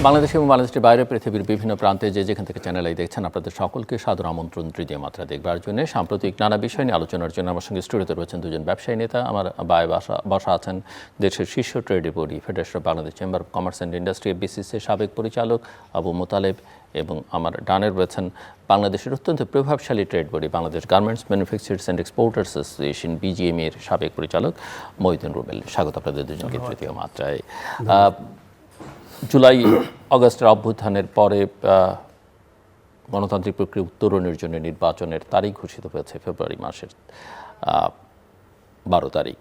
বাংলাদেশ এবং বাংলাদেশের বাইরে পৃথিবীর বিভিন্ন প্রান্তে যেখান থেকে চ্যানেল দেখছেন আপনাদের সকলকে সাদর আমন্ত্রণ তৃতীয় মাত্রা দেখবার জন্য সাম্প্রতিক নানা বিষয় নিয়ে আলোচনার জন্য আমার সঙ্গে স্টুডিওতে রয়েছেন দুজন ব্যবসায়ী নেতা। আমার বায়ে বসা আছেন দেশের শীর্ষ trade body Federation of Bangladesh Chamber of Commerce and Industry বিসিসির সাবেক পরিচালক আবু মোতালেব, এবং আমার ডানে রয়েছেন বাংলাদেশের অত্যন্ত প্রভাবশালী trade body Bangladesh garments manufacturers and exporters association BGME এর সাবেক পরিচালক মহিউদ্দিন রুবেল। স্বাগত আপনাদের দুজনকে তৃতীয় মাত্রায়। জুলাই আগস্টের অভ্যুত্থানের পরে গণতান্ত্রিক প্রক্রিয়া উত্তরণের জন্য নির্বাচনের তারিখ ঘোষিত হয়েছে ফেব্রুয়ারি মাসের 12 তারিখ।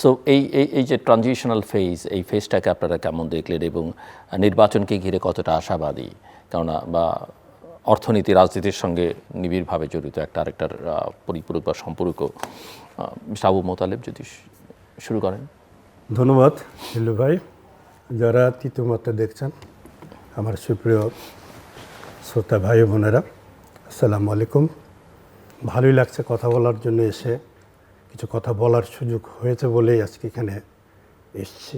সো এই যে ট্রানজিশনাল ফেজ, এই ফেজটাকে আপনারা কেমন দেখলেন এবং নির্বাচনকে ঘিরে কতটা আশাবাদী? কেননা বা অর্থনীতি রাজনীতির সঙ্গে নিবিড়ভাবে জড়িত একটা আরেকটার পরিপূরক বা সম্পর্ক। আবু মোতালেব যদি শুরু করেন। ধন্যবাদ হিল্লু ভাই। যারা তৃতীয় মাত্রা দেখছেন, আমার সুপ্রিয় শ্রোতা ভাই বোনেরা, আসসালামু আলাইকুম। ভালোই লাগছে কথা বলার জন্য এসে, কিছু কথা বলার সুযোগ হয়েছে বলেই আজকে এখানে এসেছি।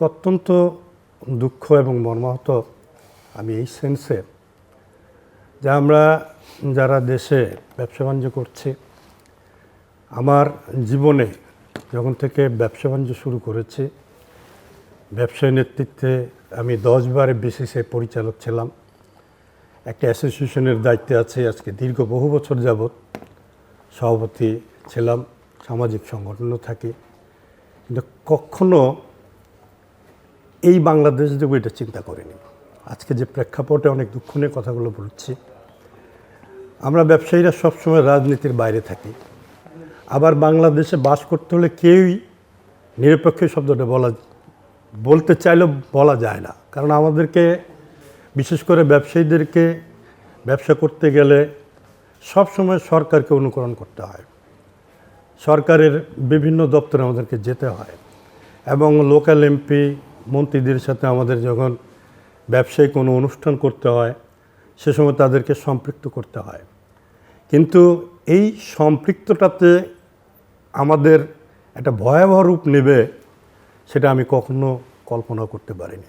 অত্যন্ত দুঃখ এবং মর্মাহত আমি এই সেন্সে যে আমরা যারা দেশে ব্যবসা বাণিজ্য করছি, আমার জীবনে যখন থেকে ব্যবসা বাণিজ্য শুরু করেছি, ব্যবসায়ী নেতৃত্বে আমি 10 বারে বিসিসিআই পরিচালক ছিলাম, একটা অ্যাসোসিয়েশনের দায়িত্বে আছে আজকে দীর্ঘ বহু বছর যাবৎ, সভাপতি ছিলাম, সামাজিক সংগঠনও থাকি, কিন্তু কখনো এই বাংলাদেশ দেবো এটা চিন্তা করিনি। আজকে যে প্রেক্ষাপটে অনেক দুঃখ নিয়ে কথাগুলো বলছি, আমরা ব্যবসায়ীরা সবসময় রাজনীতির বাইরে থাকি, আবার বাংলাদেশে বাস করতে হলে কেউই নিরপেক্ষ শব্দটা বলতে চাইলেও বলা যায় না। কারণ আমাদেরকে, বিশেষ করে ব্যবসায়ীদেরকে, ব্যবসা করতে গেলে সবসময় সরকারকে অনুকরণ করতে হয়, সরকারের বিভিন্ন দপ্তরে আমাদেরকে যেতে হয়, এবং লোকাল এমপি মন্ত্রীদের সাথে আমাদের যখন ব্যবসায়িক কোনো অনুষ্ঠান করতে হয় সে সময় তাদেরকে সম্পৃক্ত করতে হয়। কিন্তু এই সম্পৃক্তটাতে আমাদের একটা ভয়াবহ রূপ নেবে সেটা আমি কখনো কল্পনা করতে পারিনি।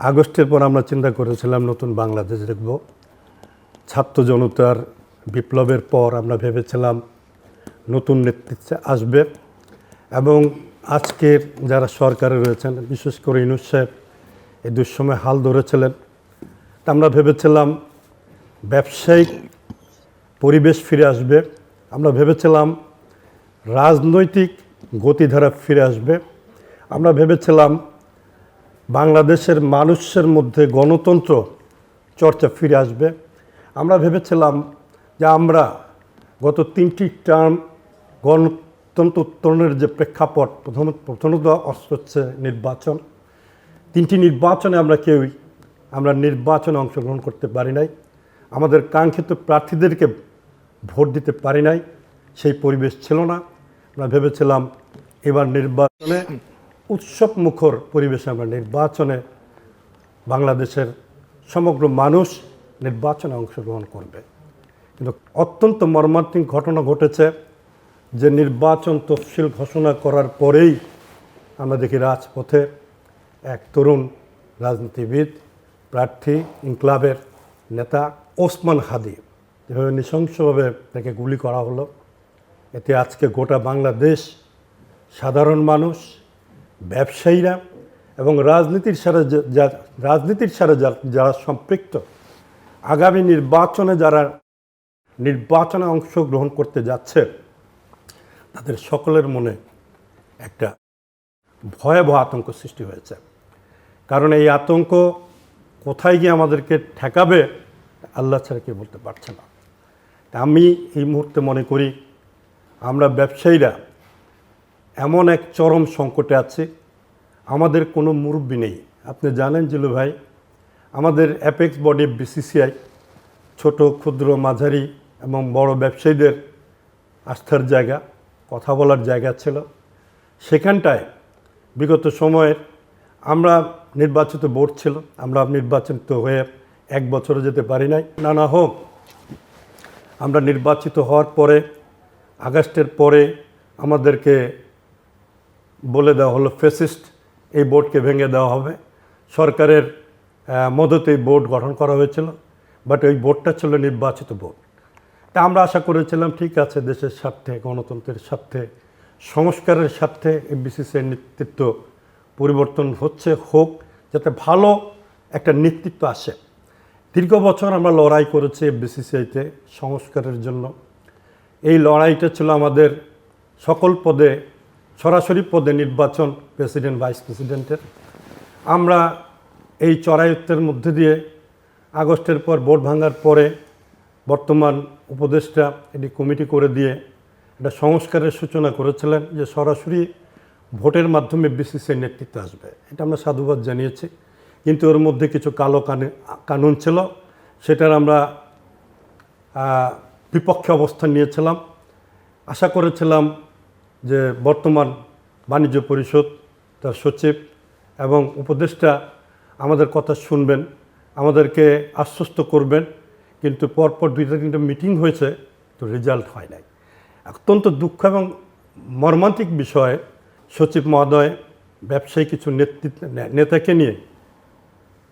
আগস্টের পর আমরা চিন্তা করেছিলাম নতুন বাংলাদেশ দেখব। ছাত্র জনতার বিপ্লবের পর আমরা ভেবেছিলাম নতুন নেতৃত্বে আসবে, এবং আজকের যারা সরকারে রয়েছেন, বিশেষ করে ইউনূস সাহেব এই দুঃসময় হাল ধরেছিলেন, তা আমরা ভেবেছিলাম ব্যবসায়িক পরিবেশ ফিরে আসবে, আমরা ভেবেছিলাম রাজনৈতিক গতিধারা ফিরে আসবে, আমরা ভেবেছিলাম বাংলাদেশের মানুষের মধ্যে গণতন্ত্র চর্চা ফিরে আসবে, আমরা ভেবেছিলাম যে আমরা গত 3টি টার্ম গণতন্ত্র উত্তরণের যে প্রেক্ষাপট, প্রথমত হচ্ছে নির্বাচন, 3টি নির্বাচনে আমরা নির্বাচনে অংশগ্রহণ করতে পারি নাই, আমাদের কাঙ্ক্ষিত প্রার্থীদেরকে ভোট দিতে পারি নাই, সেই পরিবেশ ছিল না। আমরা ভেবেছিলাম এবার নির্বাচনে উৎসব মুখর পরিবেশে আমরা নির্বাচনে বাংলাদেশের সমগ্র মানুষ নির্বাচনে অংশগ্রহণ করবে। কিন্তু অত্যন্ত মর্মান্তিক ঘটনা ঘটেছে যে নির্বাচন তফসিল ঘোষণা করার পরেই আমরা দেখি রাজপথে এক তরুণ রাজনীতিবিদ, প্রার্থী, ইনকলাবের নেতা ওসমান হাদি যেভাবে নৃশংসভাবে তাকে গুলি করা হলো। এতে আজকে গোটা বাংলাদেশ, সাধারণ মানুষ, ব্যবসায়ীরা এবং রাজনীতির সাথে যারা সম্পৃক্ত, আগামী নির্বাচনে অংশগ্রহণ করতে যাচ্ছে, তাদের সকলের মনে একটা ভয়াবহ আতঙ্ক সৃষ্টি হয়েছে। কারণ এই আতঙ্ক কোথায় গিয়ে আমাদেরকে ঠেকাবে আল্লাহ ছাড়া কেউ বলতে পারছে না। আমি এই মুহূর্তে মনে করি আমরা ব্যবসায়ীরা এমন এক চরম সংকটে আছি, আমাদের কোনো মুরব্বি নেই। আপনি জানেন জিলু ভাই, আমাদের অ্যাপেক্স বডি বিসিসিআই ছোট, ক্ষুদ্র, মাঝারি এবং বড় ব্যবসায়ীদের আস্থার জায়গা, কথা বলার জায়গা ছিল। সেখানটায় বিগত সময়ের আমরা নির্বাচিত বোর্ড ছিল, আমরা নির্বাচিত হয়ে 1 বছরও যেতে পারি নাই। না হোক, আমরা নির্বাচিত হওয়ার পরে আগস্টের পরে আমাদেরকে বলে দেওয়া হলো ফ্যাসিস্ট, এই বোর্ডকে ভেঙে দেওয়া হবে। সরকারের মদতে বোর্ড গঠন করা হয়েছিল, বাট ওই বোর্ডটা ছিল নির্বাচিত বোর্ড। তা আমরা আশা করেছিলাম ঠিক আছে, দেশের স্বার্থে, গণতন্ত্রের স্বার্থে, সংস্কারের স্বার্থে এই বিসিসিআই নেতৃত্ব পরিবর্তন হোক, যাতে ভালো একটা নেতৃত্ব আসে। দীর্ঘ বছর আমরা লড়াই করেছি বিসিসিআইতে সংস্কারের জন্য। এই লড়াইটা ছিল আমাদের সকল পদে, সরাসরি পদে নির্বাচন, প্রেসিডেন্ট, ভাইস প্রেসিডেন্টের। আমরা এই চড়াইত্যের মধ্যে দিয়ে আগস্টের পর ভোট ভাঙার পরে বর্তমান উপদেষ্টা এটি কমিটি করে দিয়ে একটা সংস্কারের সূচনা করেছিলেন, যে সরাসরি ভোটের মাধ্যমে বিসিসিআই নেতৃত্ব আসবে। এটা আমরা সাধুবাদ জানিয়েছি, কিন্তু ওর মধ্যে কিছু কালো কানুন ছিল, সেটার আমরা বিপক্ষে অবস্থান নিয়েছিলাম। আশা করেছিলাম যে বর্তমান বাণিজ্য পরিষদ, তার সচিব এবং উপদেষ্টা আমাদের কথা শুনবেন, আমাদেরকে আশ্বস্ত করবেন, কিন্তু পরপর 2-3টা মিটিং হয়েছে, তো রেজাল্ট হয় নাই। অত্যন্ত দুঃখ এবং মর্মান্তিক বিষয়, সচিব মহোদয় ব্যবসায়ী কিছু নেতাকে নিয়ে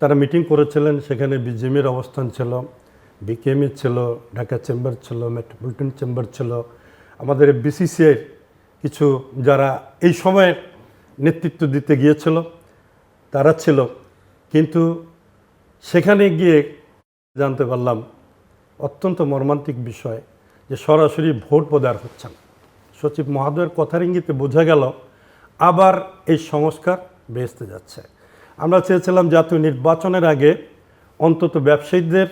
তারা মিটিং করেছিলেন। সেখানে বিজিএমের অবস্থান ছিল, বিকেএমই ছিল, ঢাকা চেম্বার ছিল, মেট্রোপলিটন চেম্বার ছিল, আমাদের বিসিসিআইয়ের কিছু যারা এই সময়ে নেতৃত্ব দিতে গিয়েছিল তারা ছিল। কিন্তু সেখানে গিয়ে জানতে পারলাম অত্যন্ত মর্মান্তিক বিষয়, যে সরাসরি ভোট বোধহয় হচ্ছে না। সচিব মহোদয়ের কথার ইঙ্গিতে বোঝা গেল আবার এই সংস্কার ভেস্তে যাচ্ছে। আমরা চেয়েছিলাম জাতীয় নির্বাচনের আগে অন্তত ব্যবসায়ীদের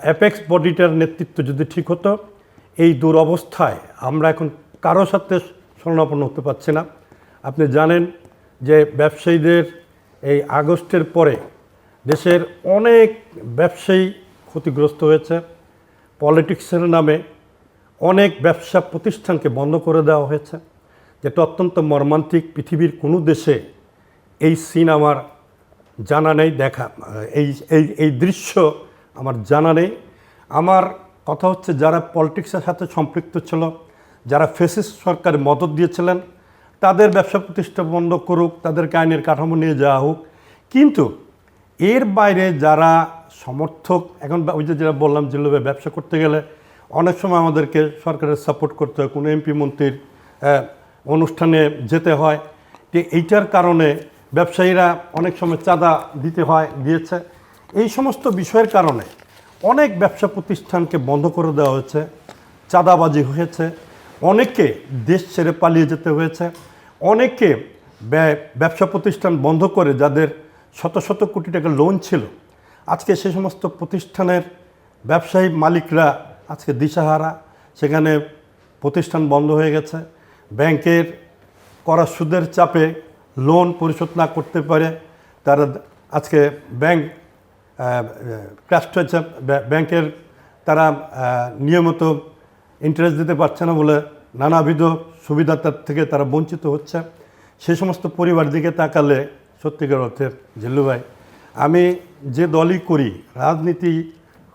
অ্যাপেক্স বডিটার নেতৃত্ব যদি ঠিক হতো। এই দুরবস্থায় আমরা এখন কারো সাথে শরণাপন্ন হতে পারছি না। আপনি জানেন যে ব্যবসায়ীদের এই আগস্টের পরে দেশের অনেক ব্যবসায়ী ক্ষতিগ্রস্ত হয়েছে। পলিটিক্সের নামে অনেক ব্যবসা প্রতিষ্ঠানকে বন্ধ করে দেওয়া হয়েছে, যেটা অত্যন্ত মর্মান্তিক। পৃথিবীর কোনো দেশে এই সিন আমার জানা নেই, দেখা এই এই এই দৃশ্য আমার জানা নেই। আমার কথা হচ্ছে, যারা পলিটিক্সের সাথে সম্পৃক্ত ছিল, যারা ফ্যাসিস্ট সরকারে মদত দিয়েছিলেন, তাদের ব্যবসা প্রতিষ্ঠান বন্ধ করুক, তাদেরকে আইনের কাঠামো নিয়ে যাওয়া হোক। কিন্তু এর বাইরে যারা সমর্থক, এখন ওই যে যেটা বললাম, যেভাবে ব্যবসা করতে গেলে অনেক সময় আমাদেরকে সরকারের সাপোর্ট করতে হয়, কোনো এমপি মন্ত্রীর অনুষ্ঠানে যেতে হয়, যে এইটার কারণে ব্যবসায়ীরা অনেক সময় চাঁদা দিয়েছে। এই সমস্ত বিষয়ের কারণে অনেক ব্যবসা প্রতিষ্ঠানকে বন্ধ করে দেওয়া হয়েছে, চাঁদাবাজি হয়েছে, অনেককে দেশ ছেড়ে পালিয়ে যেতে হয়েছে, অনেকে ব্যবসা প্রতিষ্ঠান বন্ধ করে যাদের শত শত কোটি টাকা লোন ছিল, আজকে সে সমস্ত প্রতিষ্ঠানের ব্যবসায়ী মালিকরা আজকে দিশাহারা। সেখানে প্রতিষ্ঠান বন্ধ হয়ে গেছে, ব্যাংকের করা সুদের চাপে লোন পরিশোধ না করতে পারে তারা আজকে ব্যাংক ক্র্যাশ হয়েছে, ব্যাংকের তারা নিয়মিত ইন্টারেস্ট দিতে পারছে না বলে নানাবিধ সুবিধা থেকে তারা বঞ্চিত হচ্ছে। সেই সমস্ত পরিবার দিকে তাকালে সত্যিকার অর্থে জিল্লু ভাই, আমি যে দলই করি, রাজনীতি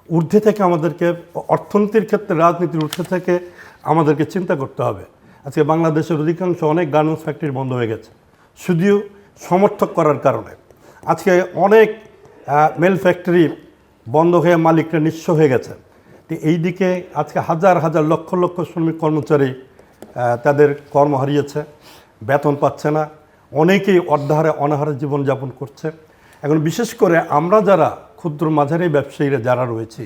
ঊর্ধ্বে থেকে আমাদেরকে, অর্থনীতির ক্ষেত্রে রাজনীতির ঊর্ধ্বে থেকে আমাদেরকে চিন্তা করতে হবে। আজকে বাংলাদেশের অধিকাংশ অনেক গার্মেন্টস ফ্যাক্টরি বন্ধ হয়ে গেছে শুধু সমর্থক করার কারণে। আজকে অনেক মেল ফ্যাক্টরি বন্ধ হয়ে মালিকরা নিঃস্ব হয়ে গেছে। তো এই দিকে আজকে হাজার হাজার লক্ষ লক্ষ শ্রমিক কর্মচারী তাদের কর্ম হারিয়েছে, বেতন পাচ্ছে না, অনেকেই অর্ধাহারে অনাহারে জীবনযাপন করছে। এখন বিশেষ করে আমরা যারা ক্ষুদ্র মাঝারি ব্যবসায়ীরা যারা রয়েছি,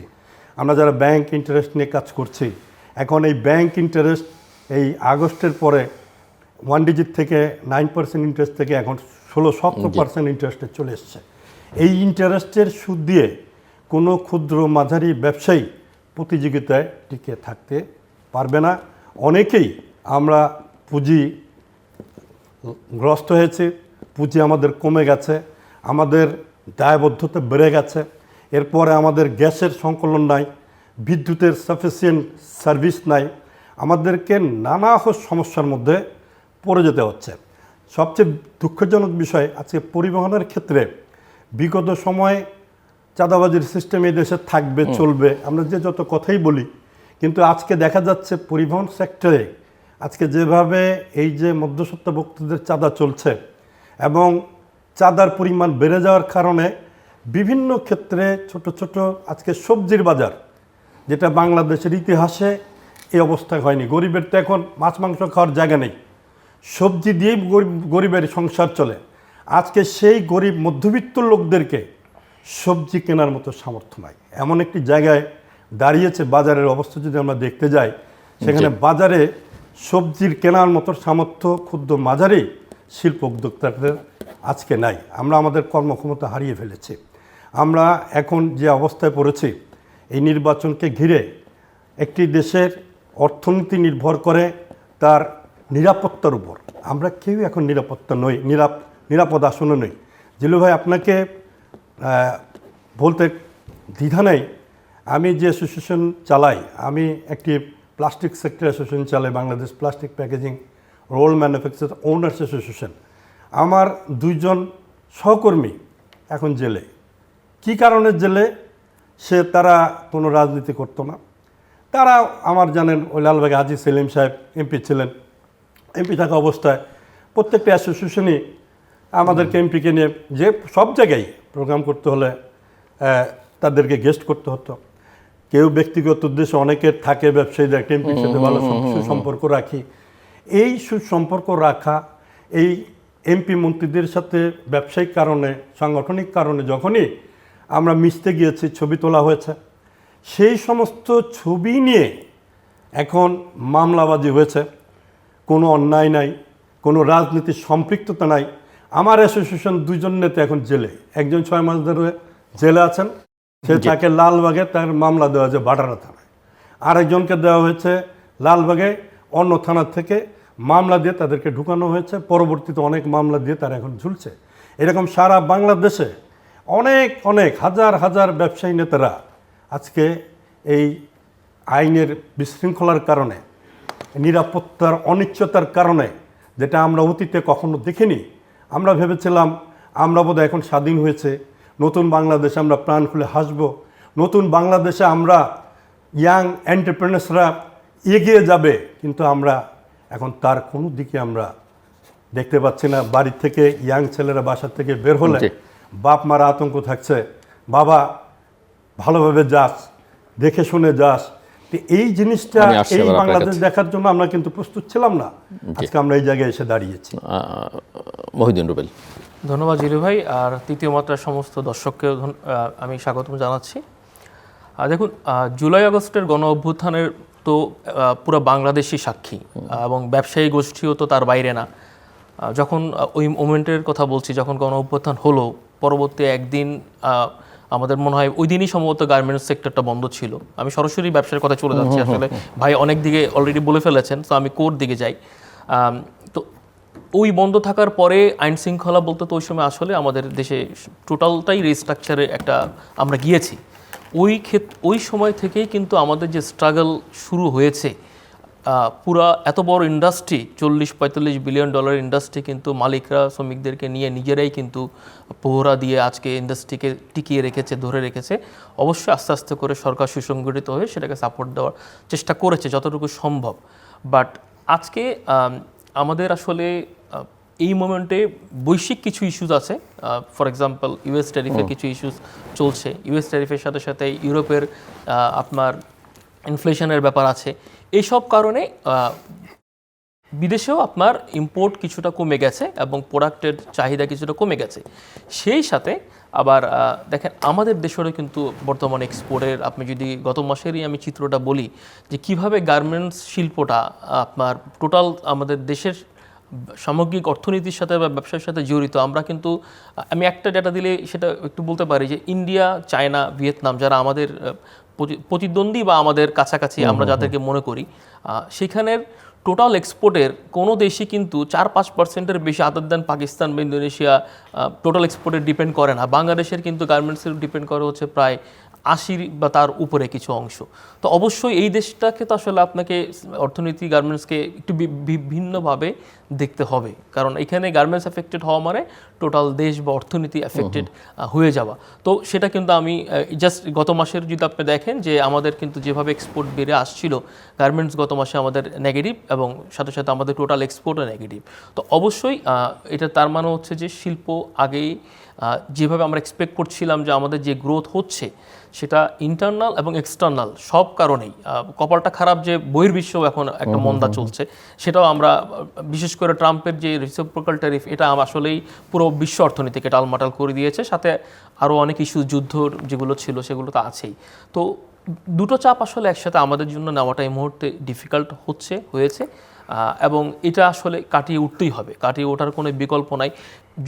আমরা যারা ব্যাংক ইন্টারেস্ট নিয়ে কাজ করছি, এখন এই ব্যাংক ইন্টারেস্ট এই আগস্টের পরে 1 ডিজিট থেকে 9% ইন্টারেস্ট থেকে এখন 16-17% ইন্টারেস্টে চলে এসছে। এই ইন্টারেস্টের সুদ দিয়ে কোনো ক্ষুদ্র মাঝারি ব্যবসায়ী প্রতিযোগিতায় টিকে থাকতে পারবে না। অনেকেই আমরা পুঁজিগ্রস্ত হয়েছে, পুঁজি আমাদের কমে গেছে, আমাদের দায়বদ্ধতা বেড়ে গেছে। এরপরে আমাদের গ্যাসের সংকলন নাই, বিদ্যুতের সাফিসিয়েন্ট সার্ভিস নাই, আমাদেরকে নানা সমস্যার মধ্যে পড়ে যেতে হচ্ছে। সবচেয়ে দুঃখজনক বিষয়, আজকে পরিবহনের ক্ষেত্রে বিগত সময়ে চাঁদাবাজির সিস্টেম এই দেশে থাকবে, চলবে, আমরা যে যত কথাই বলি, কিন্তু আজকে দেখা যাচ্ছে পরিবহন সেক্টরে আজকে যেভাবে এই যে মধ্যস্বত্বভোক্তাদের চাঁদা চলছে এবং চাঁদার পরিমাণ বেড়ে যাওয়ার কারণে বিভিন্ন ক্ষেত্রে ছোট ছোট আজকে সবজির বাজার, যেটা বাংলাদেশের ইতিহাসে এই অবস্থায় হয়নি। গরিবের তো এখন মাছ মাংস খাওয়ার জায়গা নেই, সবজি দিয়েই গরিবের সংসার চলে। আজকে সেই গরিব মধ্যবিত্ত লোকদেরকে সবজি কেনার মতো সামর্থ্য নাই, এমন একটি জায়গায় দাঁড়িয়েছে বাজারের অবস্থা। যদি আমরা দেখতে যাই, সেখানে বাজারে সবজির কেনার মতো সামর্থ্য ক্ষুদ্র মাঝারি শিল্প উদ্যোক্তাদের আজকে নাই। আমরা আমাদের কর্মক্ষমতা হারিয়ে ফেলেছি। আমরা এখন যে অবস্থায় পড়েছি, এই নির্বাচনকে ঘিরে একটি দেশের অর্থনীতি নির্ভর করে তার নিরাপত্তার উপর। আমরা কেউ এখন নিরাপত্তা নই, নিরাপদ আসনে নই। জিলু ভাই, আপনাকে বলতে দ্বিধা নেই, আমি যে অ্যাসোসিয়েশন চালাই, আমি একটি প্লাস্টিক সেক্টর অ্যাসোসিয়েশন চালাই, Bangladesh plastic packaging roll manufacture owners association. আমার 2 জন সহকর্মী এখন জেলে। কি কারণে জেলে? তারা কোনো রাজনীতি করতো না। তারা আমার জানেন, ওই লালবাগে হাজী সেলিম সাহেব এমপি ছিলেন। এমপি থাকা অবস্থায় প্রত্যেকটা অ্যাসোসিয়েশনই আমাদেরকে এমপিকে নিয়ে যে সব জায়গায় প্রোগ্রাম করতে হলে তাদেরকে গেস্ট করতে হতো। কেউ ব্যক্তিগত উদ্দেশ্যে, অনেকের থাকে ব্যবসায়ীদের একটা এমপির সাথে ভালো সুসম্পর্ক রাখি। এই সুসম্পর্ক রাখা, এই এমপি মন্ত্রীদের সাথে ব্যবসায়িক কারণে, সাংগঠনিক কারণে যখনই আমরা মিশতে গিয়েছি, ছবি তোলা হয়েছে। সেই সমস্ত ছবি নিয়ে এখন মামলাবাজি হয়েছে। কোনো অন্যায় নাই, কোনো রাজনীতির সম্পৃক্ততা নাই। আমার অ্যাসোসিয়েশন 2 জন নেতা এখন জেলে। একজন 6 মাস ধরে জেলে আছেন, তাকে লালবাগে তার মামলা দেওয়া হয়েছে ভাটারা থানায়। আরেকজনকে দেওয়া হয়েছে লালবাগে অন্য থানার থেকে মামলা দিয়ে তাদেরকে ঢুকানো হয়েছে। পরবর্তীতে অনেক মামলা দিয়ে তারা এখন ঝুলছে। এরকম সারা বাংলাদেশে অনেক অনেক হাজার হাজার ব্যবসায়ী নেতারা আজকে এই আইনের বিশৃঙ্খলার কারণে, নিরাপত্তার অনিশ্চয়তার কারণে, যেটা আমরা অতীতে কখনো দেখিনি। আমরা ভেবেছিলাম আমরা বোধহয় এখন স্বাধীন হয়েছে, নতুন বাংলাদেশে আমরা প্রাণ খুলে হাসব, নতুন বাংলাদেশে আমরা ইয়াং এন্টারপ্রেনার্সরা এগিয়ে যাবে। কিন্তু আমরা এখন তার কোনো দিকে আমরা দেখতে পাচ্ছি না। বাড়ির থেকে ইয়াং ছেলেরা বাসার থেকে বের হলে বাপ মারা আতঙ্ক থাকছে, বাবা ভালোভাবে যাস, দেখে শুনে যাস। এই জিনিসটা এই বাংলাদেশ দেখার জন্য আমরা কিন্তু প্রস্তুত ছিলাম না। আজকে আমরা এই জায়গায় এসে দাঁড়িয়েছি। মহিউদ্দিন রুবেল। ধন্যবাদ জিলু ভাই। আর তৃতীয় মাত্রার সমস্ত দর্শককেও আমি স্বাগতম জানাচ্ছি। দেখুন, জুলাই আগস্টের গণ অভ্যুত্থানের তো পুরো বাংলাদেশই সাক্ষী, এবং ব্যবসায়ী গোষ্ঠীও তো তার বাইরে না। যখন ওই মোমেন্টের কথা বলছি, যখন গণ অভ্যুত্থান হলো, পরবর্তী একদিন আমাদের মনে হয় ওই দিনই সম্ভবত গার্মেন্টস সেক্টরটা বন্ধ ছিল। আমি সরাসরি ব্যবসার কথা চলে যাচ্ছি, আসলে ভাই অনেক দিকে অলরেডি বলে ফেলেছেন, তো আমি কোর দিকে যাই। তো ওই বন্ধ থাকার পরে আইন শৃঙ্খলা বলতে তো ওই সময় আসলে আমাদের দেশে টোটালটাই রিস্ট্রাকচারে একটা আমরা গিয়েছি। ওই সময় থেকেই কিন্তু আমাদের যে স্ট্রাগল শুরু হয়েছে, পুরা এত বড় ইন্ডাস্ট্রি, 40-45 বিলিয়ন ডলার ইন্ডাস্ট্রি, কিন্তু মালিকরা শ্রমিকদেরকে নিয়ে নিজেরাই কিন্তু পোহরা দিয়ে আজকে ইন্ডাস্ট্রিকে টিকিয়ে রেখেছে, ধরে রেখেছে। অবশ্যই আস্তে আস্তে করে সরকার সুসংগঠিত হয়ে সেটাকে সাপোর্ট দেওয়ার চেষ্টা করেছে যতটুকু সম্ভব। বাট আজকে আমাদের আসলে এই মোমেন্টে বৈশ্বিক কিছু ইস্যুস আছে। ফর এক্সাম্পল, ইউএস ট্যারিফের কিছু ইস্যুস চলছে। ইউএস ট্যারিফের সাথে সাথে ইউরোপের আপনার ইনফ্লেশনের ব্যাপার আছে। এইসব কারণে বিদেশেও আপনার ইম্পোর্ট কিছুটা কমে গেছে এবং প্রোডাক্টের চাহিদা কিছুটা কমে গেছে। সেই সাথে আবার দেখেন, আমাদের দেশেরও কিন্তু বর্তমানে এক্সপোর্টের, আপনি যদি গত মাসেরই আমি চিত্রটা বলি যে কিভাবে গার্মেন্টস শিল্পটা আপনার টোটাল আমাদের দেশের সামগ্রিক অর্থনীতির সাথে বা ব্যবসার সাথে জড়িত। আমরা কিন্তু, আমি একটা ডেটা দিলে সেটা একটু বলতে পারি যে ইন্ডিয়া, চায়না, ভিয়েতনাম, যারা আমাদের প্রতিদ্বন্দ্বী বা আমাদের কাছাকাছি আমরা যাদেরকে মনে করি, সেখানের টোটাল এক্সপোর্টের কোনো দেশই কিন্তু 4-5%-এর বেশি, আদার দেন পাকিস্তান বা ইন্দোনেশিয়া, টোটাল এক্সপোর্টের ডিপেন্ড করে না। বাংলাদেশের কিন্তু গার্মেন্টসের ডিপেন্ড করে হচ্ছে প্রায় 80 বা তার উপরে কিছু অংশ। তো অবশ্যই এই দেশটাকে তো আসলে আপনাকে অর্থনীতি গার্মেন্টসকে একটু ভিন্নভাবে দেখতে হবে, কারণ এখানে গার্মেন্টস এফেক্টেড হওয়া মানে টোটাল দেশ বা অর্থনীতি এফেক্টেড হয়ে যাওয়া। তো সেটা কিন্তু আমি জাস্ট গত মাসের যদি আপনি দেখেন যে আমাদের কিন্তু যেভাবে এক্সপোর্ট বেড়ে আসছিল, গার্মেন্টস গত মাসে আমাদের নেগেটিভ এবং সাথে সাথে আমাদের টোটাল এক্সপোর্টও নেগেটিভ। তো অবশ্যই এটা তার মানে হচ্ছে যে শিল্প আগেই যেভাবে আমরা এক্সপেক্ট করছিলাম যে আমাদের যে গ্রোথ হচ্ছে সেটা ইন্টারনাল এবং এক্সটার্নাল সব কারণেই, কপালটা খারাপ যে বহির্বিশ্বেও এখন একটা মন্দা চলছে, সেটাও আমরা বিশেষ করে ট্রাম্পের যে রেসিপ্রোকাল ট্যারিফ এটা আসলেই পুরো বিশ্ব অর্থনীতিকে টালমাটাল করে দিয়েছে, সাথে আরও অনেক ইস্যু যুদ্ধ যেগুলো ছিল সেগুলো তো আছেই। তো দুটো চাপ আসলে একসাথে আমাদের জন্য নেওয়াটা এই মুহূর্তে ডিফিকাল্ট হয়েছে এবং এটা আসলে কাটিয়ে উঠতেই হবে, কাটিয়ে ওঠার কোনো বিকল্প নাই।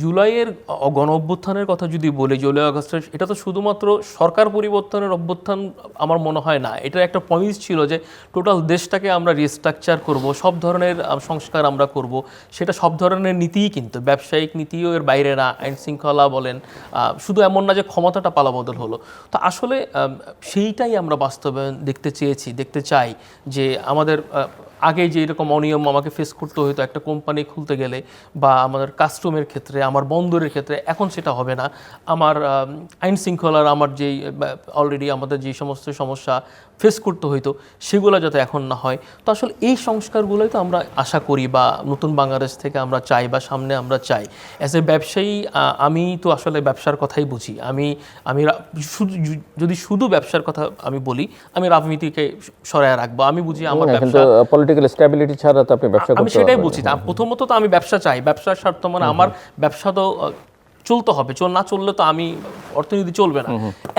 জুলাইয়ের গণ অভ্যুত্থানের কথা যদি বলি, জুলাই আগস্টের, এটা তো শুধুমাত্র সরকার পরিবর্তনের অভ্যুত্থান আমার মনে হয় না, এটা একটা প্রমিস ছিল যে টোটাল দেশটাকে আমরা রিস্ট্রাকচার করব, সব ধরনের সংস্কার আমরা করব। সেটা সব ধরনের নীতিই, কিন্তু ব্যবসায়িক নীতিও এর বাইরে না, আইন শৃঙ্খলা বলেন, শুধু এমন না যে ক্ষমতাটা পালাবদল হলো। তো আসলে সেইটাই আমরা বাস্তবায়ন দেখতে চাই যে আমাদের আগে যে এরকম অনিয়ম আমাকে ফেস করতে হতো একটা কোম্পানি খুলতে গেলে বা আমাদের কাস্টমের ক্ষেত্রে, আমার বন্দরের ক্ষেত্রে, এখন সেটা হবে না। আমার আইন শৃঙ্খলার আমার যেই অলরেডি আমাদের যে সমস্ত সমস্যা ফেস করতে হইতো সেগুলো যাতে এখন না হয়। তো আসলে এই সংস্কারগুলোই তো আমরা আশা করি বা নতুন বাংলাদেশ থেকে আমরা চাই বা সামনে আমরা চাই। অ্যাজ এ ব্যবসায়ী আমি তো আসলে ব্যবসার কথাই বুঝি। আমি যদি শুধু ব্যবসার কথা আমি বলি, আমি রাজনীতিকে সরায় রাখবো। আমি বুঝি আমার ব্যবসা, পলিটিক্যাল স্ট্যাবিলিটি ছাড়া তো আপনি ব্যবসা করতে আমি সেটাই বলছি। প্রথমত তো আমি ব্যবসা চাই, ব্যবসার স্বার্থ মানে আমার ব্যবসা তো চলতে হবে, না চললে তো আমি অর্থনীতি চলবে না।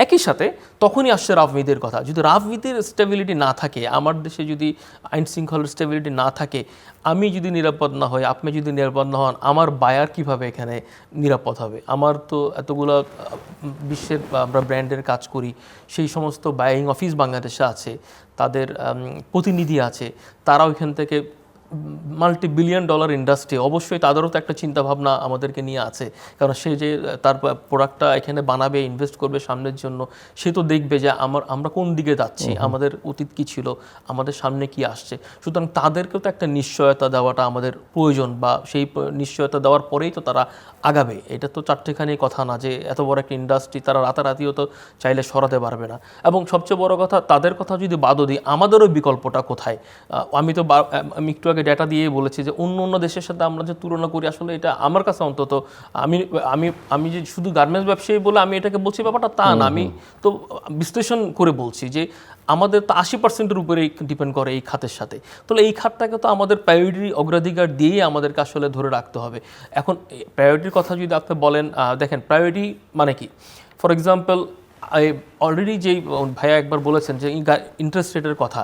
একই সাথে তখনই আসছে রাজনীতির কথা। যদি রাজনীতির স্টেবিলিটি না থাকে, আমার দেশে যদি আইন শৃঙ্খলার স্টেবিলিটি না থাকে, আমি যদি নিরাপদ না হই, আপনি যদি নিরাপদ না হন, আমার বায়ার কিভাবে এখানে নিরাপদ হবে? আমার তো এতগুলো বিশ্বের আমরা ব্র্যান্ডের কাজ করি, সেই সমস্ত বাইং অফিস বাংলাদেশে আছে, তাদের প্রতিনিধি আছে, তারাও এখান থেকে $multi-billion ইন্ডাস্ট্রি, অবশ্যই তাদেরও তো একটা চিন্তাভাবনা আমাদেরকে নিয়ে আছে। কারণ সে যে তার প্রোডাক্টটা এখানে বানাবে, ইনভেস্ট করবে সামনের জন্য, সে তো দেখবে যে আমরা কোন দিকে যাচ্ছি, আমাদের অতীত কী ছিল, আমাদের সামনে কি আসছে। সুতরাং তাদেরকেও তো একটা নিশ্চয়তা দেওয়াটা আমাদের প্রয়োজন, বা সেই নিশ্চয়তা দেওয়ার পরেই তো তারা আগাবে। এটা তো চারটেখানি কথা না যে এত বড় একটা ইন্ডাস্ট্রি তারা রাতারাতিও তো চাইলে সরাতে পারবে না। এবং সবচেয়ে বড় কথা, তাদের কথা যদি বাদও দিই, আমাদেরও বিকল্পটা কোথায়? আমি একটু আগে ডেটা দিয়ে বলেছি যে অন্য দেশের সাথে আমরা যে তুলনা করি, আসলে এটা আমার কাছে অন্তত, আমি যে শুধু গার্মেন্টস ব্যবসায়ী বলে আমি এটাকে বলছি ব্যাপারটা তা না। আমি তো বিশ্লেষণ করে বলছি যে আমাদের তো 80%-এর উপরেই ডিপেন্ড করে এই খাতের সাথে। তাহলে এই খাতটাকে তো আমাদের প্রায়োরিটি অগ্রাধিকার দিয়েই আমাদেরকে আসলে ধরে রাখতে হবে। এখন প্রায়োরিটির কথা যদি আপনি বলেন, দেখেন প্রায়োরিটি মানে কি। ফর এক্সাম্পল, অলরেডি যেই ভাইয়া একবার বলেছেন যে ইন্টারেস্ট রেটের কথা,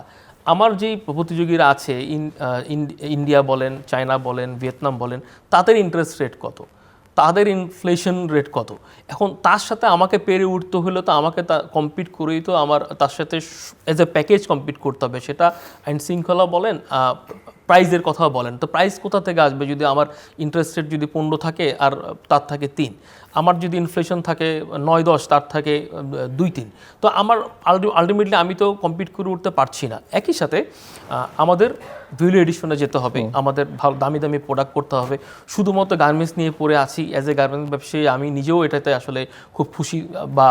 আমার যেই প্রতিযোগীরা আছে, ইন্ডিয়া বলেন, চায়না বলেন, ভিয়েতনাম বলেন, তাদের ইন্টারেস্ট রেট কত, তাদের ইনফ্লেশন রেট কত। এখন তার সাথে আমাকে পেরে উঠতে হলে তো আমাকে কম্পিট করেই তো আমার তার সাথে এজ এ প্যাকেজ কম্পিট করতে হবে। সেটা আইন শৃঙ্খলা বলেন, প্রাইসের কথা বলেন। তো প্রাইস কোথা থেকে আসবে যদি আমার ইন্টারেস্ট রেট যদি 15 থাকে আর তার থাকে 3, আমার যদি ইনফ্লেশন থাকে 9-10, তার থাকে 2-3, তো আমার আলটিমেটলি আমি তো কম্পিট করে উঠতে পারছি না। একই সাথে আমাদের ভ্যালু এডিশনে যেতে হবে, আমাদের ভালো দামি দামি প্রোডাক্ট করতে হবে। শুধুমাত্র গার্মেন্টস নিয়ে পড়ে আছি, অ্যাজ এ গার্মেন্টস ব্যবসায়ী আমি নিজেও এটাতে আসলে খুব খুশি বা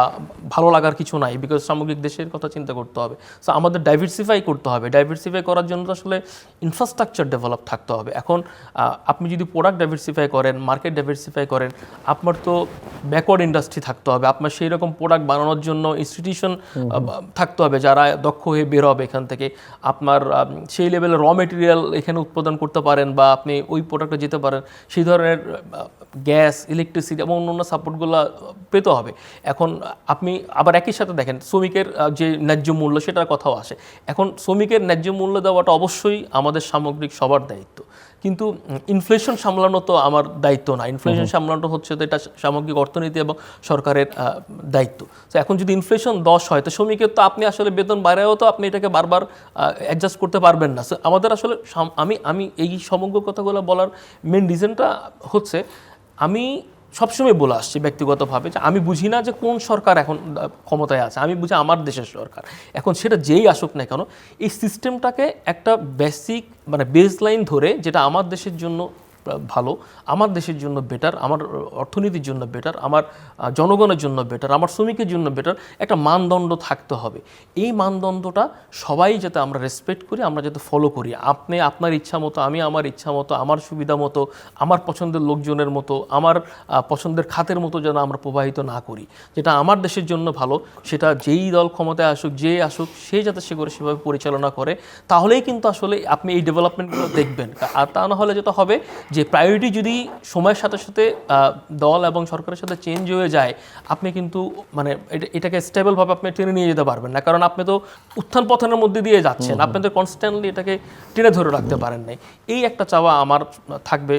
ভালো লাগার কিছু নাই, বিকজ সামগ্রিক দেশের কথা চিন্তা করতে হবে। সো আমাদের ডাইভার্সিফাই করতে হবে। ডাইভার্সিফাই করার জন্য তো আসলে ইনফ্রাস্ট্রাকচার ডেভেলপ থাকতে হবে। এখন আপনি যদি প্রোডাক্ট ডাইভার্সিফাই করেন, মার্কেট ডাইভার্সিফাই করেন, আপনার তো ব্যাকওয়ার্ড ইন্ডাস্ট্রি থাকতে হবে, আপনার সেই রকম প্রোডাক্ট বানানোর জন্য ইনস্টিটিউশন থাকতে হবে যারা দক্ষ হয়ে বের হবে এখান থেকে। আপনার সেই লেভেলের র মেটেরিয়াল এখানে উৎপাদন করতে পারেন বা আপনি ওই প্রোডাক্টে যেতে পারেন, সেই ধরনের গ্যাস, ইলেকট্রিসিটি এবং অন্যান্য সাপোর্টগুলো পেতে হবে। এখন আপনি আবার একই সাথে দেখেন শ্রমিকের যে ন্যায্য মূল্য, সেটার কথাও আসে। এখন শ্রমিকের ন্যায্য মূল্য দেওয়াটা অবশ্যই আমাদের সামগ্রিক সবার দায়িত্ব, কিন্তু ইনফ্লেশন সামলানো তো আমার দায়িত্ব না। ইনফ্লেশন সামলানো হচ্ছে তো এটা সামগ্রিক অর্থনীতি এবং সরকারের দায়িত্ব। তো এখন যদি ইনফ্লেশন 10 হয়, তো শ্রমিকের তো আপনি আসলে বেতন বাড়ায়ও তো আপনি এটাকে বারবার অ্যাডজাস্ট করতে পারবেন না। আমাদের আসলে আমি এই সমগ্র কথাগুলো বলার মেন রিজনটা হচ্ছে, আমি সবসময় বলে আসছি ব্যক্তিগতভাবে যে আমি বুঝি না যে কোন সরকার এখন ক্ষমতায় আছে, আমি বুঝি আমার দেশের সরকার। এখন সেটা যেই আসুক না কেন, এই সিস্টেমটাকে একটা বেসিক মানে বেস লাইন ধরে, যেটা আমার দেশের জন্য ভালো, আমার দেশের জন্য বেটার, আমার অর্থনীতির জন্য বেটার, আমার জনগণের জন্য বেটার, আমার শ্রমিকের জন্য বেটার, একটা মানদণ্ড থাকতে হবে। এই মানদণ্ডটা সবাই যাতে আমরা রেসপেক্ট করি, আমরা যাতে ফলো করি। আপনি আপনার ইচ্ছা মতো, আমি আমার ইচ্ছা মতো, আমার সুবিধা মতো, আমার পছন্দের লোকজনের মতো, আমার পছন্দের খাতের মতো যেন আমরা প্রবাহিত না করি। যেটা আমার দেশের জন্য ভালো, সেটা যেই দল ক্ষমতায় আসুক, যে আসুক, সে যাতে সেভাবে পরিচালনা করে, তাহলেই কিন্তু আসলে আপনি এই ডেভেলপমেন্টগুলো দেখবেন। আর তা না হলে যেটা হবে যে প্রায়োরিটি যদি সময়ের সাথে সাথে দল এবং সরকারের সাথে চেঞ্জ হয়ে যায়, আপনি কিন্তু মানে এটাকে স্টেবলভাবে আপনি টেনে নিয়ে যেতে পারবেন না। কারণ আপনি তো উত্থান পতনের মধ্যে দিয়ে যাচ্ছেন, আপনি তো কনস্ট্যান্টলি এটাকে টেনে ধরে রাখতে পারেন নাই। এই একটা চাওয়া আমার থাকবে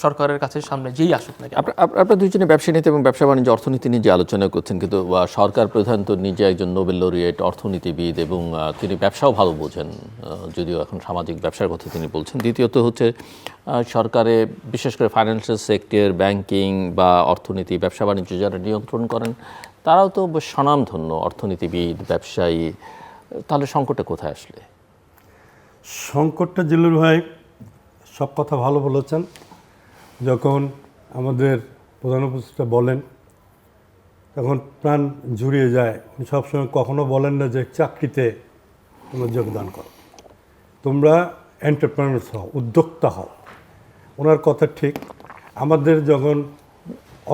সরকারের কাছে, সামনে যেই আসুক না কেন। আপনারা দুজনে ব্যবসা নীতি এবং ব্যবসা বাণিজ্য অর্থনীতি নিয়ে যে আলোচনা করছেন, কিন্তু সরকার প্রধান তো নিজে একজন নোবেল লরিয়েট অর্থনীতিবিদ এবং তিনি ব্যবসাও ভালো বোঝেন, যদিও এখন সামাজিক ব্যবসার কথা তিনি বলছেন। দ্বিতীয়ত হচ্ছে সরকারে বিশেষ করে ফাইন্যান্সিয়াল সেক্টর, ব্যাংকিং বা অর্থনীতি, ব্যবসা বাণিজ্য যারা নিয়ন্ত্রণ করেন, তারাও তো বেশ স্বনামধন্য অর্থনীতিবিদ, ব্যবসায়ী। তাহলে সংকটটা কোথায় আসলে? সংকটটা জিল্লুর ভাই সব কথা ভালো বলেছেন। যখন আমাদের প্রধান উপদেষ্টা বলেন তখন প্রাণ জুড়িয়ে যায়। উনি সবসময় কখনো বলেন না যে চাকরিতে তোমরা যোগদান করো, তোমরা এন্টারপ্রেনার্স হও, উদ্যোক্তা হও। ওনার কথা ঠিক। আমাদের যখন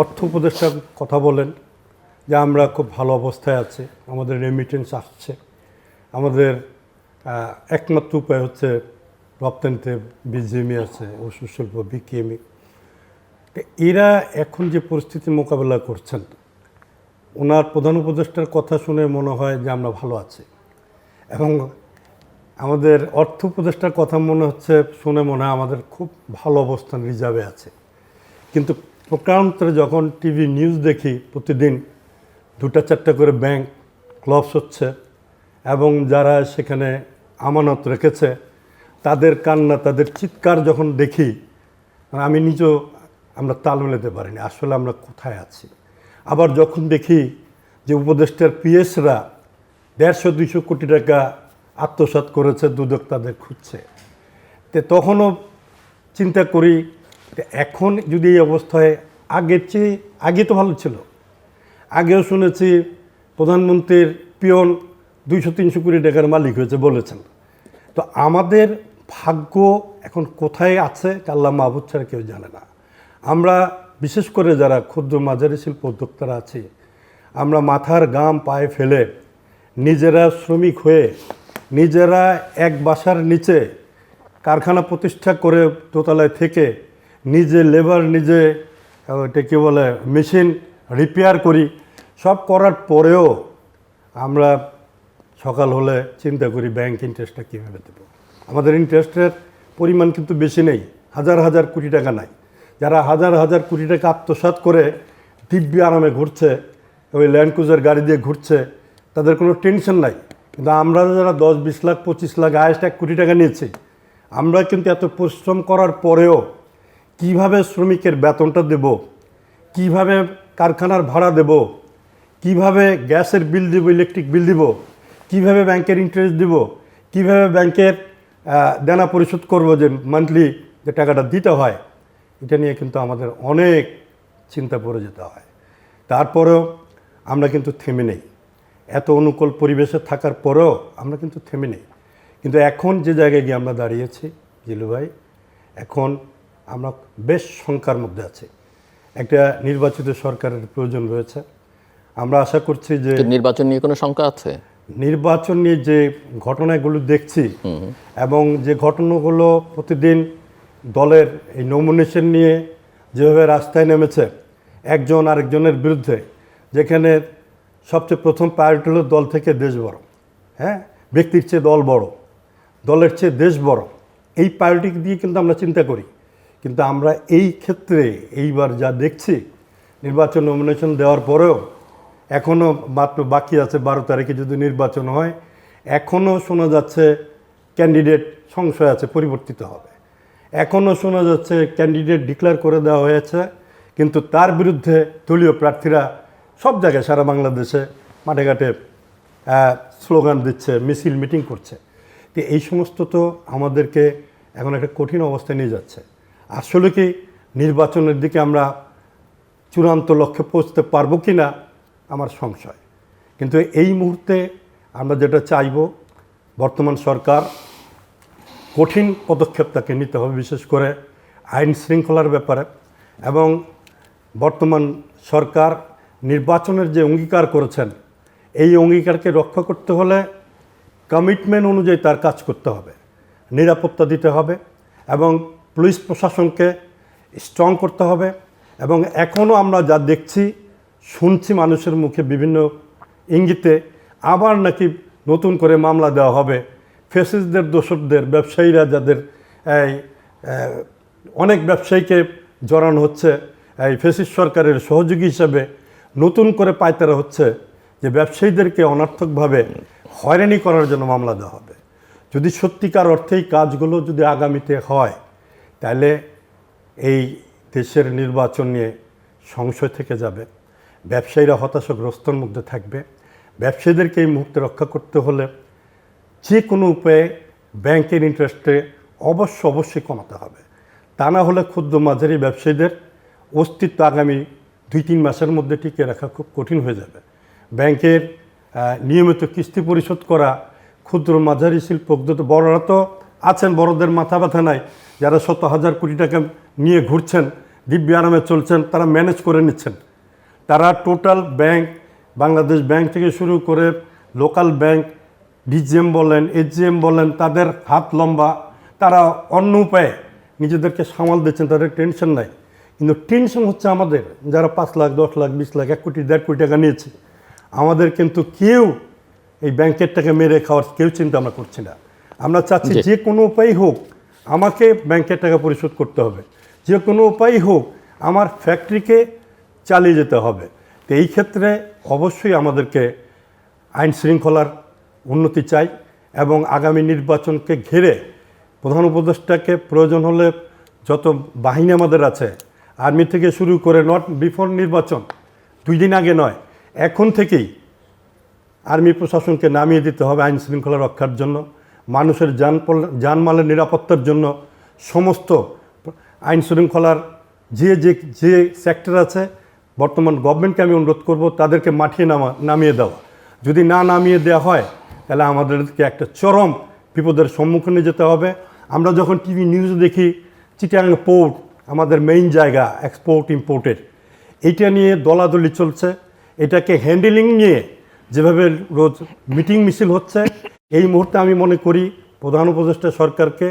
অর্থ উপদেষ্টার কথা বলেন যে আমরা খুব ভালো অবস্থায় আছি, আমাদের রেমিটেন্স আসছে, আমাদের একমাত্র উপায় হচ্ছে রপ্তানিতে বিজিএমই আছে, ওষুধ শিল্প, বিকেএমই। এরা এখন যে পরিস্থিতি মোকাবেলা করছেন, ওনার প্রধান উপদেষ্টার কথা শুনে মনে হয় যে আমরা ভালো আছি, এবং আমাদের অর্থ উপদেষ্টার কথা মনে হচ্ছে শুনে মনে হয় আমাদের খুব ভালো অবস্থান রিজার্ভে আছে। কিন্তু প্রকারান্তরে যখন টিভি নিউজ দেখি প্রতিদিন 2-4টা করে ব্যাংক ক্লোজ হচ্ছে, এবং যারা সেখানে আমানত রেখেছে তাদের কান্না, তাদের চিৎকার যখন দেখি, আমি নিজেও আমরা তাল মেলাতে পারিনি আসলে আমরা কোথায় আছি। আবার যখন দেখি যে উপদেষ্টার পিএসরা 150-200 কোটি টাকা আত্মসাৎ করেছে, দুদক তাদের খুঁজছে, তখনও চিন্তা করি এখন যদি এই অবস্থায়, আগের চেয়ে আগে তো ভালো ছিল। আগেও শুনেছি প্রধানমন্ত্রীর পিয়ন 200-300 কোটি টাকার মালিক হয়েছে বলেছেন। তো আমাদের ভাগ্য এখন কোথায় আছে আল্লাহ মাহবুদ ছাড়া কেউ জানে না। আমরা বিশেষ করে যারা ক্ষুদ্র মাঝারি শিল্প উদ্যোক্তারা আছি, আমরা মাথার ঘাম পায়ে ফেলে নিজেরা শ্রমিক হয়ে, নিজেরা এক বাসার নিচে কারখানা প্রতিষ্ঠা করে দোতলায় থেকে নিজে লেবার, নিজে ওটা কী বলে মেশিন রিপেয়ার করি। সব করার পরেও আমরা সকাল হলে চিন্তা করি ব্যাংক ইন্টারেস্টটা কীভাবে দেবো। আমাদের ইন্টারেস্টের পরিমাণ কিন্তু বেশি নেই, হাজার হাজার কোটি টাকা নাই। যারা হাজার হাজার কোটি টাকা আত্মসাৎ করে দিব্য আরামে ঘুরছে, ওই ল্যান্ড ক্রুজার গাড়ি দিয়ে ঘুরছে, তাদের কোনো টেনশন নাই। কিন্তু আমরা যারা 10-20 লাখ 25 লাখ হায়েস্ট 1 কোটি টাকা নিয়েছি, আমরা কিন্তু এত পরিশ্রম করার পরেও কিভাবে শ্রমিকের বেতনটা দেব, কিভাবে কারখানার ভাড়া দেব, কিভাবে গ্যাসের বিল দেব, ইলেকট্রিক বিল দিব, কিভাবে ব্যাংকের ইন্টারেস্ট দিব, কিভাবে ব্যাংকের দেনা পরিশোধ করব, যে মান্থলি যে টাকাটা দিতে হয়, এটা নিয়ে কিন্তু আমাদের অনেক চিন্তা পড়ে যেতে হয়। তারপরেও আমরা কিন্তু থেমে নেই। এত অনুকূল পরিবেশে থাকার পরেও আমরা কিন্তু থেমে নেই। কিন্তু এখন যে জায়গায় গিয়ে আমরা দাঁড়িয়েছি জিলু ভাই, এখন আমরা বেশ শঙ্কার মধ্যে আছি। একটা নির্বাচিত সরকারের প্রয়োজন রয়েছে। আমরা আশা করছি যে নির্বাচন নিয়ে কোনো শঙ্কা আছে? নির্বাচন নিয়ে যে ঘটনাগুলো দেখছি, এবং যে ঘটনাগুলো প্রতিদিন দলের এই নমিনেশন নিয়ে যেভাবে রাস্তায় নেমেছে একজন আরেকজনের বিরুদ্ধে, যেখানে সবচেয়ে প্রথম প্রায়োরিটি হলো দল থেকে দেশ বড়, হ্যাঁ, ব্যক্তির চেয়ে দল বড়, দলের চেয়ে দেশ বড়, এই প্রায়োরিটি দিয়ে কিন্তু আমরা চিন্তা করি। কিন্তু আমরা এই ক্ষেত্রে এইবার যা দেখছি, নির্বাচন নমিনেশন দেওয়ার পরেও এখনও মাত্র বাকি আছে 12 তারিখে যদি নির্বাচন হয়, এখনও শোনা যাচ্ছে ক্যান্ডিডেট সংশয় আছে, পরিবর্তিত হবে। এখনও শোনা যাচ্ছে ক্যান্ডিডেট ডিক্লেয়ার করে দেওয়া হয়েছে, কিন্তু তার বিরুদ্ধে দলীয় প্রার্থীরা সব জায়গায় সারা বাংলাদেশে মাঠে ঘাটে স্লোগান দিচ্ছে, মিছিল মিটিং করছে। তো এই সমস্ত তো আমাদেরকে এখন একটা কঠিন অবস্থায় নিয়ে যাচ্ছে। আসলে কি নির্বাচনের দিকে আমরা চূড়ান্ত লক্ষ্যে পৌঁছতে পারবো কি না আমার সংশয়। কিন্তু এই মুহূর্তে আমরা যেটা চাইব, বর্তমান সরকার কঠিন পদক্ষেপ তাকে নিতে হবে, বিশেষ করে আইন শৃঙ্খলার ব্যাপারে। এবং বর্তমান সরকার নির্বাচনের যে অঙ্গীকার করেছেন, এই অঙ্গীকারকে রক্ষা করতে হলে কমিটমেন্ট অনুযায়ী তার কাজ করতে হবে, নিরাপত্তা দিতে হবে এবং পুলিশ প্রশাসনকে স্ট্রং করতে হবে। এবং এখনও আমরা যা দেখছি শুনছি মানুষের মুখে বিভিন্ন ইঙ্গিতে আবার নাকি নতুন করে মামলা দেওয়া হবে ফ্যাসিস্টদের, দোসরদের, ব্যবসায়ীরা যাদের অনেক ব্যবসায়ীকে জড়ানো হচ্ছে এই ফ্যাসিস্ট সরকারের সহযোগী হিসেবে। নতুন করে পায়তারা হচ্ছে যে ব্যবসায়ীদেরকে অনর্থকভাবে হয়রানি করার জন্য মামলা দেওয়া হবে। যদি সত্যিকার অর্থেই কাজগুলো যদি আগামীতে হয়, তাহলে এই দেশের নির্বাচন নিয়ে সংশয় থেকে যাবে, ব্যবসায়ীরা হতাশাগ্রস্তর মধ্যে থাকবে। ব্যবসায়ীদেরকে এই মুহূর্তে রক্ষা করতে হলে যে কোনো উপায়ে ব্যাংকের ইন্টারেস্টে অবশ্যই কমাতে হবে। তা না হলে ক্ষুদ্র মাঝারি ব্যবসায়ীদের অস্তিত্ব আগামী 2-3 মাসের মধ্যে টিকে রাখা খুব কঠিন হয়ে যাবে। ব্যাংকের নিয়মিত কিস্তি পরিশোধ করা, ক্ষুদ্র মাঝারি শিল্প, বড়রা তো আছেন, বড়দের মাথা ব্যথা নাই, যারা শত হাজার কোটি টাকা নিয়ে ঘুরছেন, দিব্য আরামে চলছেন, তারা ম্যানেজ করে নিচ্ছেন। তারা টোটাল ব্যাংক, বাংলাদেশ ব্যাংক থেকে শুরু করে লোকাল ব্যাংক, ডিজিএম বলেন, এজিএম বলেন, তাদের হাত লম্বা, তারা অন্য উপায়ে নিজেদেরকে সামাল দিচ্ছেন, তাদের টেনশন নাই। কিন্তু টেনশন হচ্ছে আমাদের, যারা 5 লাখ, 10 লাখ, 20 লাখ, 1 কোটি, 1.5 কোটি টাকা নিয়েছে। আমাদের কিন্তু কেউ এই ব্যাংকের টাকা মেরে খাওয়ার কেউ চিন্তা আমরা করছি না। আমরা চাচ্ছি যে কোনো উপায় হোক আমাকে ব্যাংকের টাকা পরিশোধ করতে হবে, যে কোনো উপায় হোক আমার ফ্যাক্টরিকে চালিয়ে যেতে হবে। তো এই ক্ষেত্রে অবশ্যই আমাদেরকে আইন শৃঙ্খলার উন্নতি চাই এবং আগামী নির্বাচনকে ঘিরে প্রধান উপদেষ্টাকে প্রয়োজন হলে যত বাহিনী আমাদের আছে, আর্মি থেকে শুরু করে, নট বিফোর নির্বাচন, 2 দিন আগে নয়, এখন থেকেই আর্মি প্রশাসনকে নামিয়ে দিতে হবে আইন শৃঙ্খলা রক্ষার জন্য, মানুষের জানমালের নিরাপত্তার জন্য। সমস্ত আইন শৃঙ্খলার যে সেক্টর আছে, বর্তমান গভর্নমেন্টকে আমি অনুরোধ করব তাদেরকে মাঠে নামিয়ে দেওয়া। যদি না নামিয়ে দেওয়া হয় তাহলে আমাদেরকে একটা চরম বিপদের সম্মুখীনে যেতে হবে। আমরা যখন টিভি নিউজ দেখি চিটাগাং পোর্ট আমাদের মেইন জায়গা এক্সপোর্ট ইম্পোর্টের, এইটা নিয়ে দলাদলি চলছে। এটাকে হ্যান্ডেলিং নিয়ে যেভাবে রোজ মিটিং মিছিল হচ্ছে, এই মুহূর্তে আমি মনে করি প্রধান উপদেষ্টা সরকারকে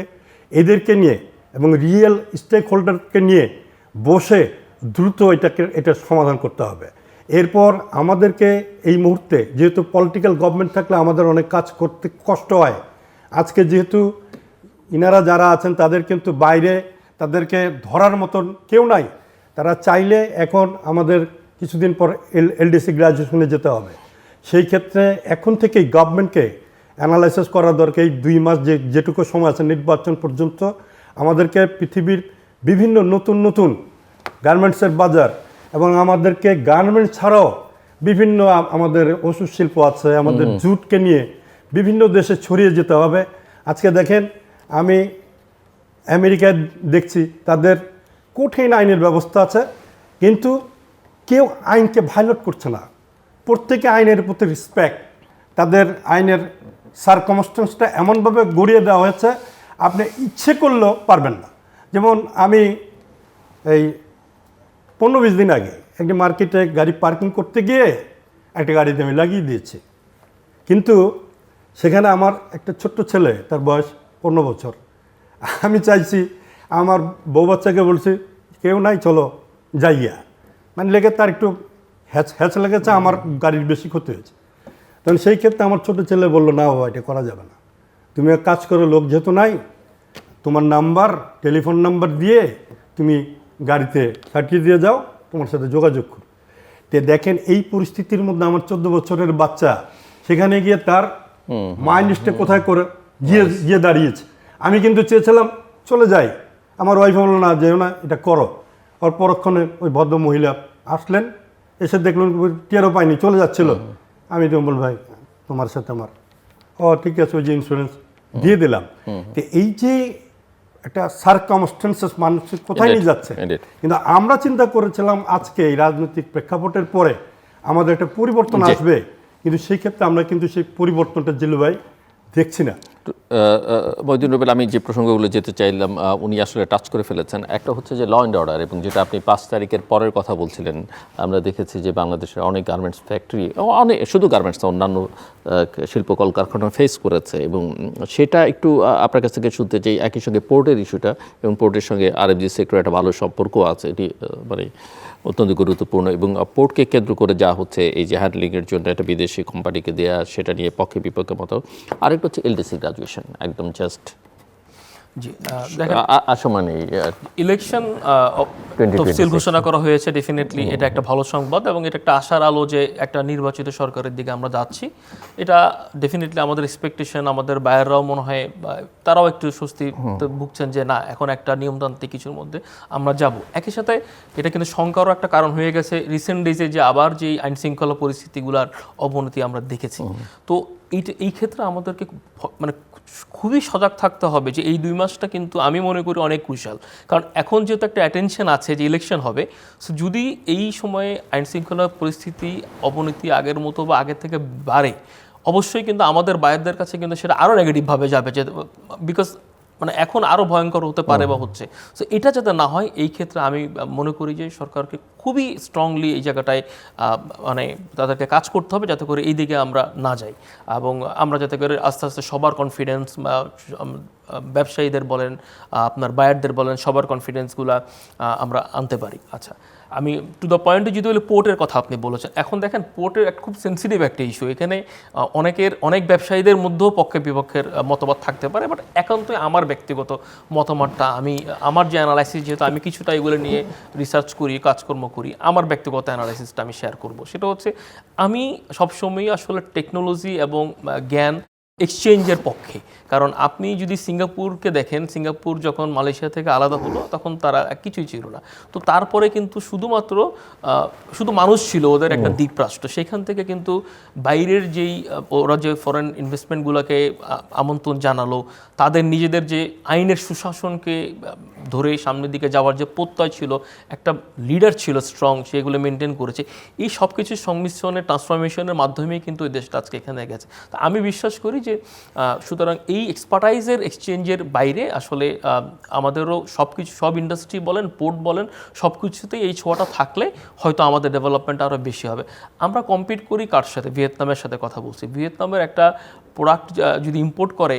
এদেরকে নিয়ে এবং রিয়েল স্টেক হোল্ডারকে নিয়ে বসে দ্রুত এটার সমাধান করতে হবে। এরপর আমাদেরকে এই মুহূর্তে, যেহেতু পলিটিক্যাল গভর্নমেন্ট থাকলে আমাদের অনেক কাজ করতে কষ্ট হয়, আজকে যেহেতু ইনারা যারা আছেন তাদের কিন্তু বাইরে তাদেরকে ধরার মতন কেউ নাই, তারা চাইলে এখন আমাদের কিছুদিন পর এলডিসি গ্র্যাজুয়েশনে যেতে হবে। সেই ক্ষেত্রে এখন থেকেই গভর্নমেন্টকে অ্যানালাইসিস করা দরকার। এই 2 মাস যেটুকু সময় আছে নির্বাচন পর্যন্ত, আমাদেরকে পৃথিবীর বিভিন্ন নতুন গার্মেন্টসের বাজার এবং আমাদেরকে গার্মেন্টস ছাড়াও বিভিন্ন আমাদের ওষুধ শিল্প আছে, আমাদের জুটকে নিয়ে বিভিন্ন দেশে ছড়িয়ে যেতে হবে। আজকে দেখেন, আমি আমেরিকায় দেখছি তাদের কঠিন আইনের ব্যবস্থা আছে, কিন্তু কেউ আইনকে ভায়োলেট করছে না। প্রত্যেকে আইনের প্রতি রেসপেক্ট, তাদের আইনের সারকমস্টেন্সটা এমনভাবে গড়িয়ে দেওয়া হয়েছে আপনি ইচ্ছে করলেও পারবেন না। যেমন আমি এই 15-20 দিন আগে একটি মার্কেটে গাড়ি পার্কিং করতে গিয়ে একটা গাড়িতে আমি লাগিয়ে দিয়েছি, কিন্তু সেখানে আমার একটা ছোট্ট ছেলে, তার বয়স 15 বছর। আমি চাইছি, আমার বউ বাচ্চাকে বলছি কেউ নাই, চলো যাইয়া, মানে লেগে তার একটু হ্যাচ লেগেছে, আমার গাড়ির বেশি ক্ষতি হয়েছে। তখন সেই ক্ষেত্রে আমার ছোটো ছেলে বললো, না বাবা, এটা করা যাবে না, তুমি এক কাজ করো, লোক যেহেতু নাই, তোমার নাম্বার, টেলিফোন নাম্বার দিয়ে তুমি গাড়িতে কাটিয়ে দিয়ে যাও, তোমার সাথে যোগাযোগ করো। তে দেখেন, এই পরিস্থিতির মধ্যে আমার 14 বছরের বাচ্চা সেখানে গিয়ে তার মাইন্ডসটা কোথায় করে গিয়ে দাঁড়িয়েছে। আমি কিন্তু চেয়েছিলাম চলে যাই, আমার ওয়াইফ বললো না, যেও না, এটা করো। ওর পরক্ষণে ওই ভদ্র মহিলা আসলেন, এসে দেখলেন টেরও পাইনি, চলে যাচ্ছিল। আমি তো বল ভাই তোমার সাথে আমার, ও ঠিক আছে, ওই যে ইন্স্যুরেন্স দিয়ে দিলাম। তো এই যে একটা সার্কামস্টেন্সেস মানুষের কোথায় নিয়ে যাচ্ছে, Indeed. কিন্তু আমরা চিন্তা করেছিলাম আজকে এই রাজনৈতিক প্রেক্ষাপটের পরে আমাদের একটা পরিবর্তন আসবে, কিন্তু সেই ক্ষেত্রে আমরা কিন্তু সেই পরিবর্তনটা জিল্লু ভাই দেখছি না। মহিউদ্দিন রুবেল, আমি যে প্রসঙ্গগুলো যেতে চাইলাম উনি আসলে টাচ করে ফেলেছেন। একটা হচ্ছে যে ল অ্যান্ড অর্ডার, এবং যেটা আপনি 5 তারিখের পরের কথা বলছিলেন, আমরা দেখেছি যে বাংলাদেশের অনেক গার্মেন্টস ফ্যাক্টরি, অনেক শুধু গার্মেন্টস না, অন্যান্য শিল্প কলকারখানা ফেস করেছে, এবং সেটা একটু আপনার কাছ থেকে শুনতে চাই। একই সঙ্গে পোর্টের ইস্যুটা, এবং পোর্টের সঙ্গে আরএফজি সেক্টর একটা ভালো সম্পর্ক আছে, এটি মানে অত্যন্ত গুরুত্বপূর্ণ, এবং পোর্টকে কেন্দ্র করে যা হচ্ছে এই যে হ্যান্ডলিংয়ের জন্য একটা বিদেশি কোম্পানিকে দেওয়া, সেটা নিয়ে পক্ষে বিপক্ষে মতো। আরেকটা হচ্ছে এলডিসি গ্রাজুয়েশন, একদম জাস্ট জি দেখেন, আসমানেই ইলেকশন তফসিল ঘোষণা করা হয়েছে, ডেফিনেটলি এটা একটা ভালো সংবাদ, এবং এটা একটা আশার আলো যে একটা নির্বাচিত সরকারের দিকে আমরা যাচ্ছি। এটা ডেফিনেটলি আমাদের এক্সপেকটেশন, আমাদের বায়াররাও মনে হয় তারাও একটু স্বস্তি ভুগছেন যে না, এখন একটা নিয়মতান্ত্রিক কিছুর মধ্যে আমরা যাব। একই সাথে এটা কিন্তু শঙ্কারও একটা কারণ হয়ে গেছে রিসেন্ট ডেজে, যে আবার যে আইন শৃঙ্খলা পরিস্থিতিগুলোর অবনতি আমরা দেখেছি। তো এই ক্ষেত্রে আমাদেরকে মানে খুবই সজাগ থাকতে হবে যে এই 2 মাসটা কিন্তু আমি মনে করি অনেক ক্রুশাল। কারণ এখন যেহেতু একটা অ্যাটেনশন আছে যে ইলেকশন হবে, সো যদি এই সময়ে আইন শৃঙ্খলা পরিস্থিতি অবনতি আগের মতো বা আগের থেকে বাড়ে, অবশ্যই কিন্তু আমাদের বায়ারদের কাছে কিন্তু সেটা আরও নেগেটিভভাবে যাবে, যে বিকজ মানে এখন আরও ভয়ঙ্কর হতে পারে বা হচ্ছে। সো এটা যাতে না হয়, এই ক্ষেত্রে আমি মনে করি যে সরকারকে খুবই স্ট্রংলি এই জায়গাটায় মানে তাদেরকে কাজ করতে হবে, যাতে করে এই দিকে আমরা না যাই, এবং আমরা যাতে করে আস্তে আস্তে সবার কনফিডেন্স, ব্যবসায়ীদের বলেন, আপনার বায়ারদের বলেন, সবার কনফিডেন্সগুলো আমরা আনতে পারি। আচ্ছা, আমি টু দ্য পয়েন্টে যদি বলি, পোর্টের কথা আপনি বলেছেন, এখন দেখেন পোর্টের একটা খুব সেন্সিটিভ একটা ইস্যু। এখানে অনেক ব্যবসায়ীদের মধ্যেও পক্ষে বিপক্ষের মতবাদ থাকতে পারে, বাট একান্তই আমার ব্যক্তিগত মতামতটা, আমার যে অ্যানালাইসিস, যেহেতু আমি কিছুটা এগুলো নিয়ে রিসার্চ করি, কাজকর্ম করি, আমার ব্যক্তিগত অ্যানালাইসিসটা আমি শেয়ার করব। সেটা হচ্ছে, আমি সবসময়ই আসলে টেকনোলজি এবং জ্ঞান এক্সচেঞ্জের পক্ষে। কারণ আপনি যদি সিঙ্গাপুরকে দেখেন, সিঙ্গাপুর যখন মালয়েশিয়া থেকে আলাদা হলো তখন তারা কিছুই ছিল না। তো তারপরে কিন্তু শুধু মানুষ ছিল, ওদের একটা দ্বীপরাষ্ট্র। সেখান থেকে কিন্তু বাইরের যেই ওরা যে ফরেন ইনভেস্টমেন্টগুলোকে আমন্ত্রণ জানালো, তাদের নিজেদের যে আইনের সুশাসনকে ধরে সামনের দিকে যাওয়ার যে প্রত্যয় ছিল, একটা লিডার ছিল স্ট্রং, সেগুলো মেনটেন করেছে। এই সব কিছুর সংমিশ্রণে, ট্রান্সফরমেশনের মাধ্যমেই কিন্তু এই দেশটা আজকে এখানে গেছে। তা আমি বিশ্বাস করি যে সুতরাং এই এক্সপার্টাইজের এক্সচেঞ্জের বাইরে আসলে আমাদেরও সব ইন্ডাস্ট্রি বলেন, পোর্ট বলেন, সব কিছুতেই এই ছোঁয়াটা থাকলে হয়তো আমাদের ডেভেলপমেন্ট আরও বেশি হবে। আমরা কম্পিট করি কার সাথে? ভিয়েতনামের সাথে কথা বলছি। ভিয়েতনামের একটা প্রোডাক্ট যদি ইম্পোর্ট করে,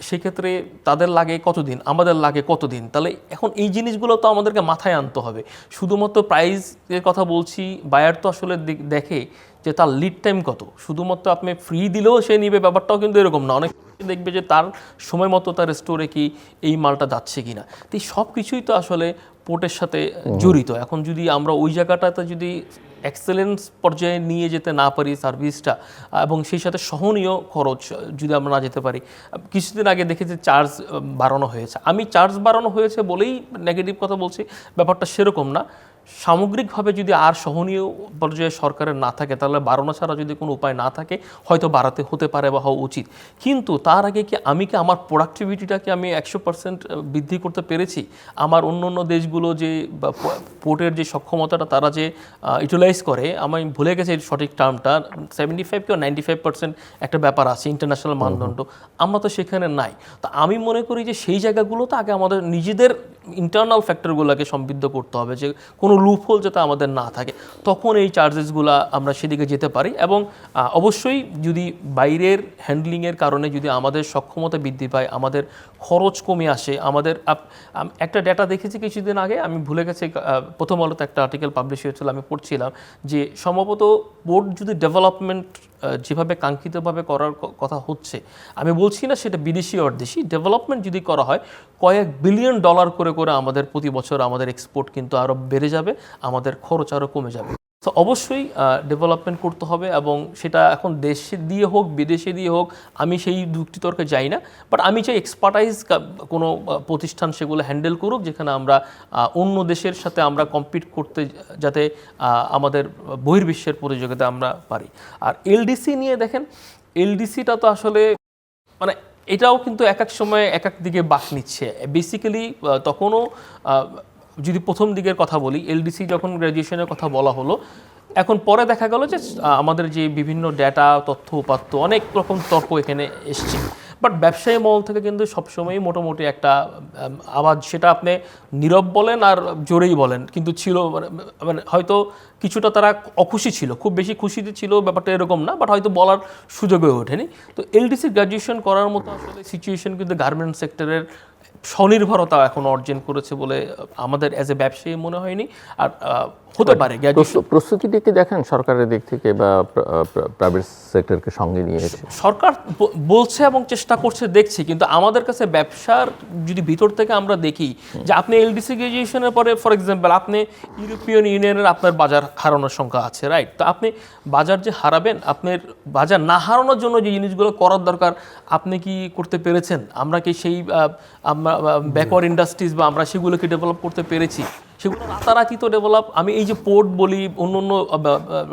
সেক্ষেত্রে তাদের লাগে কতদিন, আমাদের লাগে কতদিন? তাহলে এখন এই জিনিসগুলো তো আমাদেরকে মাথায় আনতে হবে। শুধুমাত্র প্রাইসের কথা বলছি, বায়ার তো আসলে দেখে যে তার লিড টাইম কত। শুধুমাত্র আপনি ফ্রি দিলেও সে নিবে, ব্যাপারটাও কিন্তু এরকম না। অনেক দেখবে যে তার সময় মতো তার স্টোরে কি এই মালটা যাচ্ছে কিনা। তো এই সব কিছুই তো আসলে পোর্টের সাথে জড়িত। এখন যদি আমরা ওই জায়গাটাতে যদি এক্সেলেন্স পর্যায়ে নিয়ে যেতে না পারি সার্ভিসটা, এবং সেই সাথে সহনীয় খরচ যদি আমরা না যেতে পারি। কিছুদিন আগে দেখেছি চার্জ বাড়ানো হয়েছে। আমি চার্জ বাড়ানো হয়েছে বলেই নেগেটিভ কথা বলছি, ব্যাপারটা সেরকম না। সামগ্রিকভাবে যদি আর সহনীয় পর্যায়ে সরকারের না থাকে, তাহলে বাড়ানো ছাড়া যদি কোনো উপায় না থাকে, হয়তো বাড়াতে হতে পারে বা হওয়া উচিত। কিন্তু তার আগে কি আমার প্রোডাক্টিভিটিটাকে আমি 100% বৃদ্ধি করতে পেরেছি? আমার অন্য দেশগুলো যে পোর্টের যে সক্ষমতাটা তারা যে ইউটিলাইজ করে, আমি ভুলে গেছি সঠিক টার্মটা, 75 কি 95% একটা ব্যাপার আছে ইন্টারন্যাশনাল মানদণ্ড। আমরা তো সেখানে নাই। তো আমি মনে করি যে সেই জায়গাগুলোতে আগে আমাদের নিজেদের ইন্টারনাল ফ্যাক্টরগুলোকে সমৃদ্ধ করতে হবে, যে কোনো লুপহোল যাতে আমাদের না থাকে। তখন এই চার্জেসগুলো আমরা সেদিকে যেতে পারি। এবং অবশ্যই যদি বাইরের হ্যান্ডলিংয়ের কারণে যদি আমাদের সক্ষমতা বৃদ্ধি পায়, আমাদের খরচ কমে আসে, আমাদের একটা ডেটা দেখেছি কিছুদিন আগে, আমি ভুলে গেছি, প্রথম আলোতে একটা আর্টিকেল পাবলিশ হয়েছিল, আমি পড়ছিলাম যে সম্ভবত পোর্ট যদি ডেভেলপমেন্ট যেভাবে কাঙ্ক্ষিতভাবে করার কথা হচ্ছে, আমি বলছি না সেটা বিদেশি আর দেশি, ডেভেলপমেন্ট যদি করা হয়, কয়েক বিলিয়ন ডলার করে আমাদের প্রতি বছর আমাদের এক্সপোর্ট কিন্তু আরও বেড়ে যাবে, আমাদের খরচ আরও কমে যাবে। তো অবশ্যই ডেভেলপমেন্ট করতে হবে, এবং সেটা এখন দেশে দিয়ে হোক বিদেশে দিয়ে হোক আমি সেই যুক্তিতর্কে যাই না, বাট আমি চাই এক্সপার্টাইজ কোনো প্রতিষ্ঠান সেগুলো হ্যান্ডেল করুক, যেখানে আমরা অন্য দেশের সাথে আমরা কম্পিট করতে যাতে আমাদের বহির্বিশ্বের প্রতিযোগিতায় আমরা পারি। আর এলডিসি নিয়ে দেখেন, এলডিসিটা তো আসলে মানে এটাও কিন্তু এক এক সময় এক এক দিকে বাঁক নিচ্ছে। বেসিক্যালি তখনও যদি প্রথম দিকের কথা বলি, এলডিসি যখন গ্র্যাজুয়েশনের কথা বলা হলো, এখন পরে দেখা গেল যে আমাদের যে বিভিন্ন ডেটা তথ্য উপাত্ত অনেক রকম তর্ক এখানে এসছে, বাট ব্যবসায়ী মহল থেকে কিন্তু সবসময়ই মোটামুটি একটা আওয়াজ, সেটা আপনি নীরব বলেন আর জোরেই বলেন, কিন্তু ছিল মানে হয়তো কিছুটা তারা অখুশি ছিল, খুব বেশি খুশিতে ছিল ব্যাপারটা এরকম না, বাট হয়তো বলার সুযোগ হয়ে ওঠেনি। তো এলডিসি গ্র্যাজুয়েশন করার মতো আসলে সিচুয়েশন কিন্তু গার্মেন্টস সেক্টরের স্বনির্ভরতা এখন অর্জন করেছে বলে আমাদের অ্যাজ এ ব্যবসায়ী মনে হয়নি। আর হতে পারে প্রস্তুতিটা কি দেখেন সরকারের দিক থেকে বা প্রাইভেট সেক্টরকে সঙ্গে নিয়ে এসে? সরকার বলছে এবং চেষ্টা করছে, দেখছি, কিন্তু আমাদের কাছে ব্যবসার যদি ভিতর থেকে আমরা দেখি যে আপনি এলডিসি গ্র্যাজুয়েশনের পরে ফর এক্সাম্পল আপনি ইউরোপিয়ান ইউনিয়নের আপনার বাজার হারানোর সংখ্যা আছে, রাইট? তো আপনি বাজার যে হারাবেন, আপনার বাজার না হারানোর জন্য যে জিনিসগুলো করার দরকার আপনি কি করতে পেরেছেন? আমরা কি সেই আমরা ব্যাকওয়ার্ড ইন্ডাস্ট্রিজ বা আমরা সেগুলোকে ডেভেলপ করতে পেরেছি? সেগুলো রাতারাতি তো ডেভেলপ, আমি এই যে পোর্ট বলি, অন্য অন্য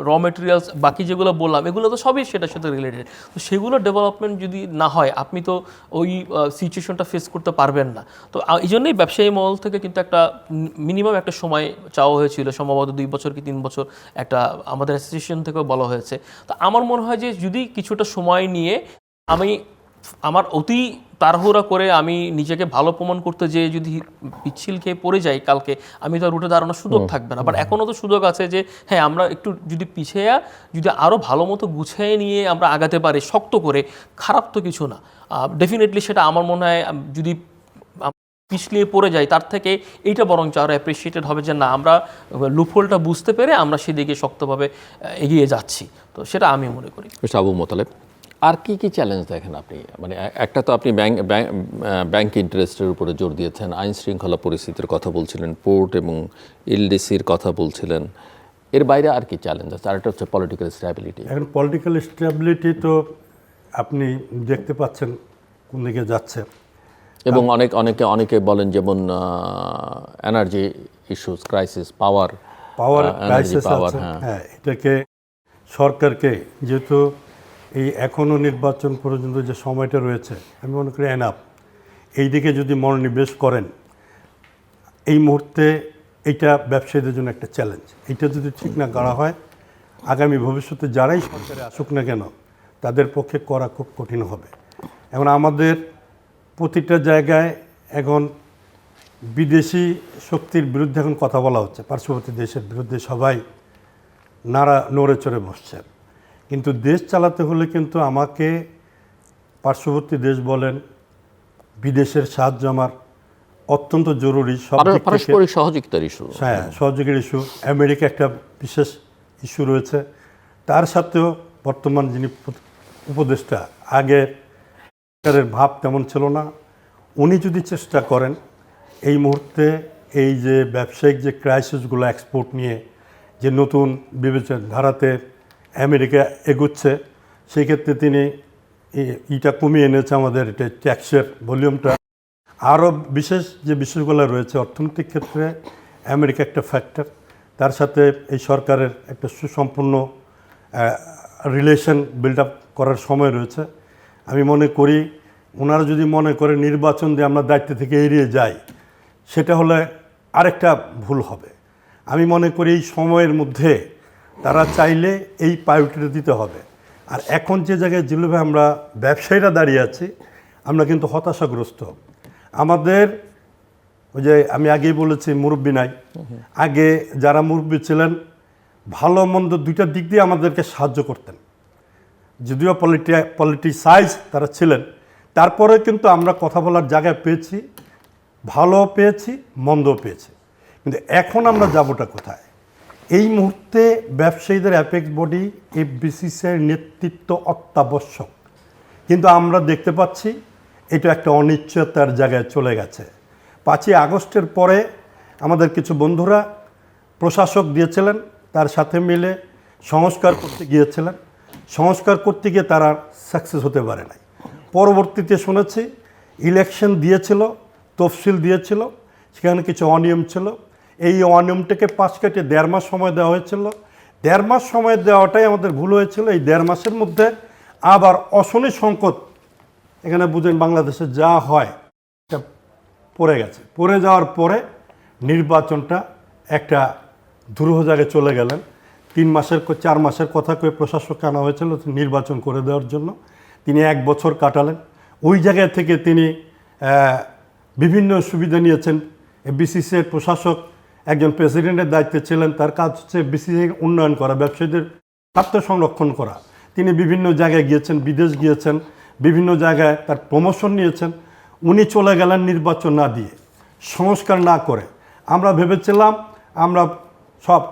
র মেটেরিয়ালস বাকি যেগুলো বললাম, এগুলো তো সবই সেটার সাথে রিলেটেড। তো সেগুলো ডেভেলপমেন্ট যদি না হয় আপনি তো ওই সিচুয়েশনটা ফেস করতে পারবেন না। তো এই জন্যই ব্যবসায়ী মহল থেকে কিন্তু একটা মিনিমাম একটা সময় চাওয়া হয়েছিল, সম্ভবত 2 বছর কি 3 বছর একটা আমাদের অ্যাসোসিয়েশন থেকেও বলা হয়েছে। তো আমার মনে হয় যে যদি কিছুটা সময় নিয়ে আমার অতি তাড়াহুড়া করে আমি নিজেকে ভালো প্রমাণ করতে যেয়ে যদি পিচ্ছিল খেয়ে পড়ে যাই কালকে, আমি তো রুটে দাঁড়ানোর সুযোগ থাকবে না। বাট এখনও তো সুযোগ আছে যে হ্যাঁ আমরা একটু যদি পিছিয়ে যদি আরও ভালো মতো গুছিয়ে নিয়ে আমরা আগাতে পারি শক্ত করে, খারাপ তো কিছু না। ডেফিনেটলি সেটা আমার মনে হয় যদি পিছলিয়ে পড়ে যায় তার থেকে এইটা বরং আরও অ্যাপ্রিসিয়েটেড হবে যে না আমরা লুপহোলটা বুঝতে পেরে আমরা সেদিকে শক্তভাবে এগিয়ে যাচ্ছি। তো সেটা আমি মনে করি। আবু মোতালেব, আর কি কি চ্যালেঞ্জ দেখেন আপনি? মানে একটা তো আপনি ব্যাংক ইন্টারেস্টের উপরে জোর দিয়েছেন, আইন শৃঙ্খলা পরিস্থিতির কথা বলছিলেন, পোর্ট এবং এলডিসির কথা বলছিলেন, এর বাইরে আর কি চ্যালেঞ্জ আছে? আর একটা হচ্ছে পলিটিক্যাল স্ট্যাবিলিটি। এখন পলিটিক্যাল স্ট্যাবিলিটি তো আপনি দেখতে পাচ্ছেন কোন দিকে যাচ্ছে, এবং অনেকে বলেন যেমন এনার্জি ইস্যুস, ক্রাইসিস, পাওয়ার ক্রাইসিস আছে। হ্যাঁ, এটাকে সরকারকে যেহেতু এই এখনও নির্বাচন পর্যন্ত যে সময়টা রয়েছে আমি মনে করি এনাফ, এই দিকে যদি মনোনিবেশ করেন এই মুহূর্তে এইটা ব্যবসায়ীদের জন্য একটা চ্যালেঞ্জ। এইটা যদি ঠিক না করা হয় আগামী ভবিষ্যতে যারাই সরকারে আসুক না কেন তাদের পক্ষে করা খুব কঠিন হবে। এখন আমাদের প্রতিটা জায়গায় এখন বিদেশি শক্তির বিরুদ্ধে এখন কথা বলা হচ্ছে, পার্শ্ববর্তী দেশের বিরুদ্ধে সবাই নড়ে চড়ে বসছে। কিন্তু দেশ চালাতে হলে কিন্তু আমাকে পার্শ্ববর্তী দেশ বলেন, বিদেশের সাহায্য আমার অত্যন্ত জরুরি। সব দিক থেকে পারস্পরিক সহযোগিতার ইস্যু, হ্যাঁ সহযোগীর ইস্যু, আমেরিকা একটা বিশেষ ইস্যু রয়েছে। তার সাথেও বর্তমান যিনি উপদেষ্টা, আগের সরকারের ভাব তেমন ছিল না, উনি যদি চেষ্টা করেন এই মুহূর্তে এই যে ব্যবসায়িক যে ক্রাইসিসগুলো এক্সপোর্ট নিয়ে যে নতুন বিবেচনা ধারাতে আমেরিকা এগুচ্ছে, সেই ক্ষেত্রে তিনি এটা কমিয়ে এনেছে আমাদের এটা ট্যাক্সের ভলিউমটা। আরও বিশেষ যে বিষয়গুলো রয়েছে অর্থনৈতিক ক্ষেত্রে আমেরিকা একটা ফ্যাক্টর, তার সাথে এই সরকারের একটা সুসম্পন্ন রিলেশন বিল্ড আপ করার সময় রয়েছে। আমি মনে করি ওনারা যদি মনে করে নির্বাচন দিয়ে আমরা দায়িত্ব থেকে এড়িয়ে যাই, সেটা হলে আরেকটা ভুল হবে। আমি মনে করি এই সময়ের মধ্যে তারা চাইলে এই প্রায়োরিটিটা দিতে হবে। আর এখন যে জায়গায় যেভাবে আমরা ব্যবসায়ীরা দাঁড়িয়ে আছি আমরা কিন্তু হতাশাগ্রস্ত। আমাদের ওই যে আমি আগেই বলেছি মুরব্বি নাই, আগে যারা মুরব্বি ছিলেন ভালো মন্দ দুইটা দিক দিয়ে আমাদেরকে সাহায্য করতেন, যদিও পলিটিসাইজ তারা ছিলেন, তারপরে কিন্তু আমরা কথা বলার জায়গায় পেয়েছি, ভালো পেয়েছি মন্দও পেয়েছি। কিন্তু এখন আমরা যাবোটা কোথায়? এই মুহূর্তে ব্যবসায়ীদের অ্যাপেক্স বডি এফবিসিসিআইয়ের নেতৃত্ব অত্যাবশ্যক, কিন্তু আমরা দেখতে পাচ্ছি এটা একটা অনিশ্চয়তার জায়গায় চলে গেছে। 5ই আগস্টের পরে আমাদের কিছু বন্ধুরা প্রশাসক দিয়েছিলেন, তার সাথে মিলে সংস্কার করতে গিয়েছিলেন। সংস্কার করতে গিয়ে তারা সাকসেস হতে পারে নাই। পরবর্তীতে শুনেছি ইলেকশন দিয়েছিল, তফসিল দিয়েছিল, সেখানে কিছু অনিয়ম ছিল। এই অনিয়মটাকে পাশ কেটে 1.5 মাস সময় দেওয়া হয়েছিল। 1.5 মাস সময় দেওয়াটাই আমাদের ভুল হয়েছিল। এই 1.5 মাসের মধ্যে আবার অশনি সংকট, এখানে বুঝেন বাংলাদেশে যা হয় এটা পড়ে গেছে। পড়ে যাওয়ার পরে নির্বাচনটা একটা দুরূহ জায়গায় চলে গেলেন। 4 মাসের কথা কয়ে প্রশাসককে আনা হয়েছিল নির্বাচন করে দেওয়ার জন্য। তিনি 1 বছর কাটালেন। ওই জায়গা থেকে তিনি বিভিন্ন সুবিধা নিয়েছেন। বিসিসিআইয়ের প্রশাসক একজন প্রেসিডেন্টের দায়িত্বে ছিলেন, তার কাজ হচ্ছে বিসিসিআই উন্নয়ন করা, ব্যবসায়ীদের স্বার্থ সংরক্ষণ করা। তিনি বিভিন্ন জায়গায় গিয়েছেন, বিদেশ গিয়েছেন, বিভিন্ন জায়গায় তার প্রমোশন নিয়েছেন। উনি চলে গেলেন নির্বাচন না দিয়ে, সংস্কার না করে। আমরা ভেবেছিলাম, আমরা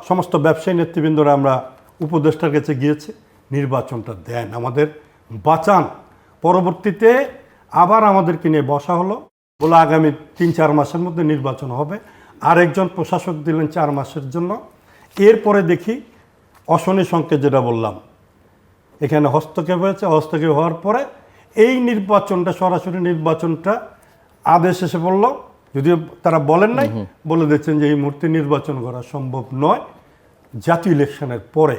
সমস্ত ব্যবসায়ী নেতৃবৃন্দরা আমরা উপদেষ্টার কাছে গিয়েছি, নির্বাচনটা দেন, আমাদের বাঁচান। পরবর্তীতে আবার আমাদেরকে নিয়ে বসা হলো, বলে আগামী 3-4 মাসের মধ্যে নির্বাচন হবে। আরেকজন প্রশাসক দিলেন 4 মাসের জন্য। এরপরে দেখি অশনি সংকেত, যেটা বললাম, এখানে হস্তক্ষেপ হয়েছে। হস্তক্ষেপ হওয়ার পরে এই নির্বাচনটা, সরাসরি নির্বাচনটা আদেশ এসে পড়ল। যদিও তারা বলেন নাই, বলে দিচ্ছেন যে এই মুহূর্তে নির্বাচন করা সম্ভব নয় জাতীয় ইলেকশনের পরে।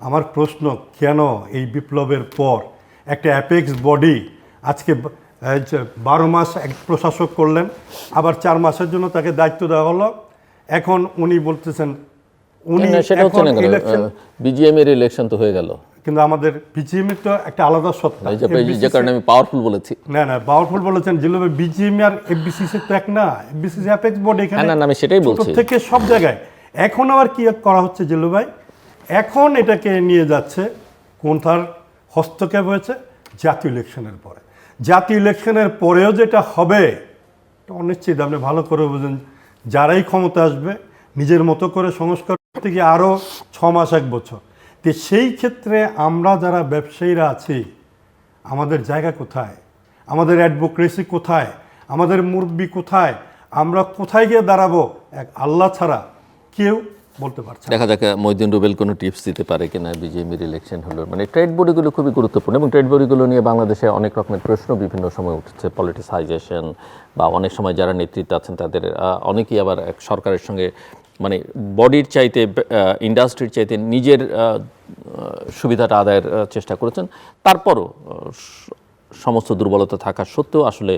আমার প্রশ্ন, কেন এই বিপ্লবের পর একটা অ্যাপেক্স বডি আজকে 12 মাস এক প্রশাসক করলেন, আবার 4 মাসের জন্য তাকে দায়িত্ব দেওয়া হলো। এখন উনি বলতেছেন উনি এখন ইলেকশন, বিজিএম এর ইলেকশন তো হয়ে গেল, কিন্তু আমাদের বিজিএম এর তো একটা আলাদা সত্তা। যে কারণে আমি পাওয়ারফুল বলেছি। না পাওয়ারফুল বলেছেন, যেভাবে বিজিএম আর এফবিসিসি তো এক না। এফবিসিসি অ্যাপেক্স বডি, এখানে না আমি সেটাই বলছি, থেকে সব জায়গায়। এখন আবার কি করা হচ্ছে জিল্লু ভাই, এখন এটাকে নিয়ে যাচ্ছে কোনটার হস্তক্ষেপ হয়েছে জাতীয় ইলেকশনের পরে। জাতীয় ইলেকশনের পরেও যেটা হবে অনিশ্চিত। আপনি ভালো করে বুঝেন, যারাই ক্ষমতা আসবে নিজের মতো করে সংস্কার করতে গিয়ে আরও 6 মাস 1 বছর। তো সেই ক্ষেত্রে আমরা যারা ব্যবসায়ীরা আছি, আমাদের জায়গা কোথায়, আমাদের অ্যাডভোকেসি কোথায়, আমাদের মুরব্বি কোথায়, আমরা কোথায় গিয়ে দাঁড়াবো, এক আল্লাহ ছাড়া কেউ বলতে পারছে না। দেখা যাক মহিউদ্দিন রুবেল কোনো টিপস দিতে পারে কিনা। বিজেপির ইলেকশন হলো, মানে ট্রেড বডিগুলো খুবই গুরুত্বপূর্ণ, এবং ট্রেড বডিগুলো নিয়ে বাংলাদেশে অনেক রকমের প্রশ্ন বিভিন্ন সময় উঠছে, পলিটিসাইজেশন, বা অনেক সময় যারা নেতৃত্বে আছেন তাদের অনেকেই আবার এক সরকারের সঙ্গে, মানে বডির চাইতে, ইন্ডাস্ট্রির চাইতে নিজের সুবিধাটা আদায়ের চেষ্টা করেছেন। তারপরও সমস্ত দুর্বলতা থাকা সত্ত্বেও আসলে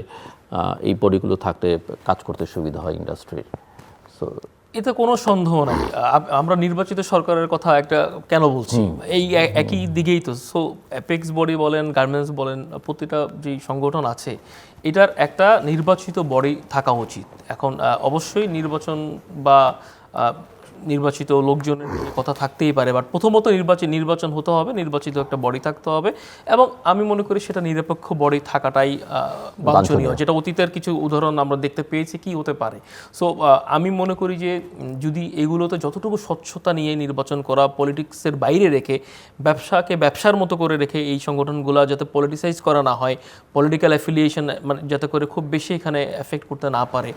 এই বডিগুলো থাকলে কাজ করতে সুবিধা হয় ইন্ডাস্ট্রির। সো এতে কোনো সন্দেহ নাই। আমরা নির্বাচিত সরকারের কথা একটা কেন বলছি, এই একই দিকেই তো। সো অ্যাপেক্স বডি বলেন, গার্মেন্টস বলেন, প্রতিটা যেই সংগঠন আছে, এটার একটা নির্বাচিত বডি থাকা উচিত। এখন অবশ্যই নির্বাচন বা নির্বাচিত লোকজনের কথা থাকতেই পারে, বাট প্রথমত নির্বাচন হতে হবে, নির্বাচিত একটা বডি থাকতে হবে, এবং আমি মনে করি সেটা নিরপেক্ষ বডি থাকাটাই বাঞ্ছনীয়। যেটা অতীতের কিছু উদাহরণ আমরা দেখতে পেয়েছি কি হতে পারে। সো আমি মনে করি যে যদি এগুলোতে যতটুকু স্বচ্ছতা নিয়ে নির্বাচন করা, পলিটিক্সের বাইরে রেখে, ব্যবসাকে ব্যবসার মতো করে রেখে, এই সংগঠনগুলো যাতে পলিটিসাইজ করা না হয়, পলিটিক্যাল অ্যাফিলিয়েশন মানে যাতে করে খুব বেশি এখানে এফেক্ট করতে না পারে,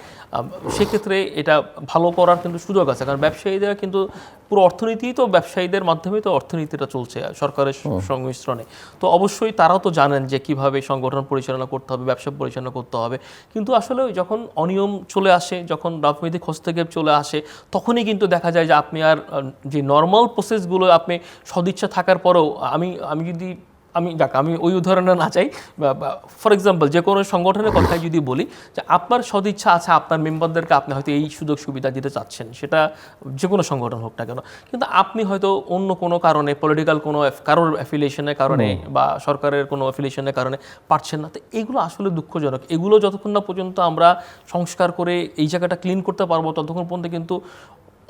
সেক্ষেত্রে এটা ভালো করার কিন্তু সুযোগ আছে। কারণ ব্যবসায়ীরা কিন্তু পুরো অর্থনীতি তো ব্যবসায়ীদের মাধ্যমেই তো অর্থনীতিটা চলছে সরকারের সংমিশ্রণে। তো অবশ্যই তারাও তো জানেন যে কিভাবে সংগঠন পরিচালনা করতে হবে, ব্যবসা পরিচালনা করতে হবে। কিন্তু আসলে যখন অনিয়ম চলে আসে, যখন রাজনৈতিক হস্তক্ষেপ চলে আসে, তখনই কিন্তু দেখা যায় যে আপনি আর যে নর্মাল প্রসেসগুলো আপনি সদিচ্ছা থাকার পরেও, আমি ওই উদাহরণে না চাই, ফর এক্সাম্পল যে কোনো সংগঠনের কথাই যদি বলি, যে আপনার সদিচ্ছা আছে, আপনার মেম্বারদেরকে আপনি হয়তো এই সুযোগ সুবিধা দিতে চাচ্ছেন, সেটা যে কোনো সংগঠন হোক না কেন, কিন্তু আপনি হয়তো অন্য কোনো কারণে, পলিটিক্যাল কোনো কারোর অ্যাফিলিয়েশনের কারণে বা সরকারের কোনো অ্যাফিলিয়েশনের কারণে পারছেন না। তো এগুলো আসলে দুঃখজনক। এগুলো যতক্ষণ না পর্যন্ত আমরা সংস্কার করে এই জায়গাটা ক্লিন করতে পারবো, ততক্ষণ পর্যন্ত কিন্তু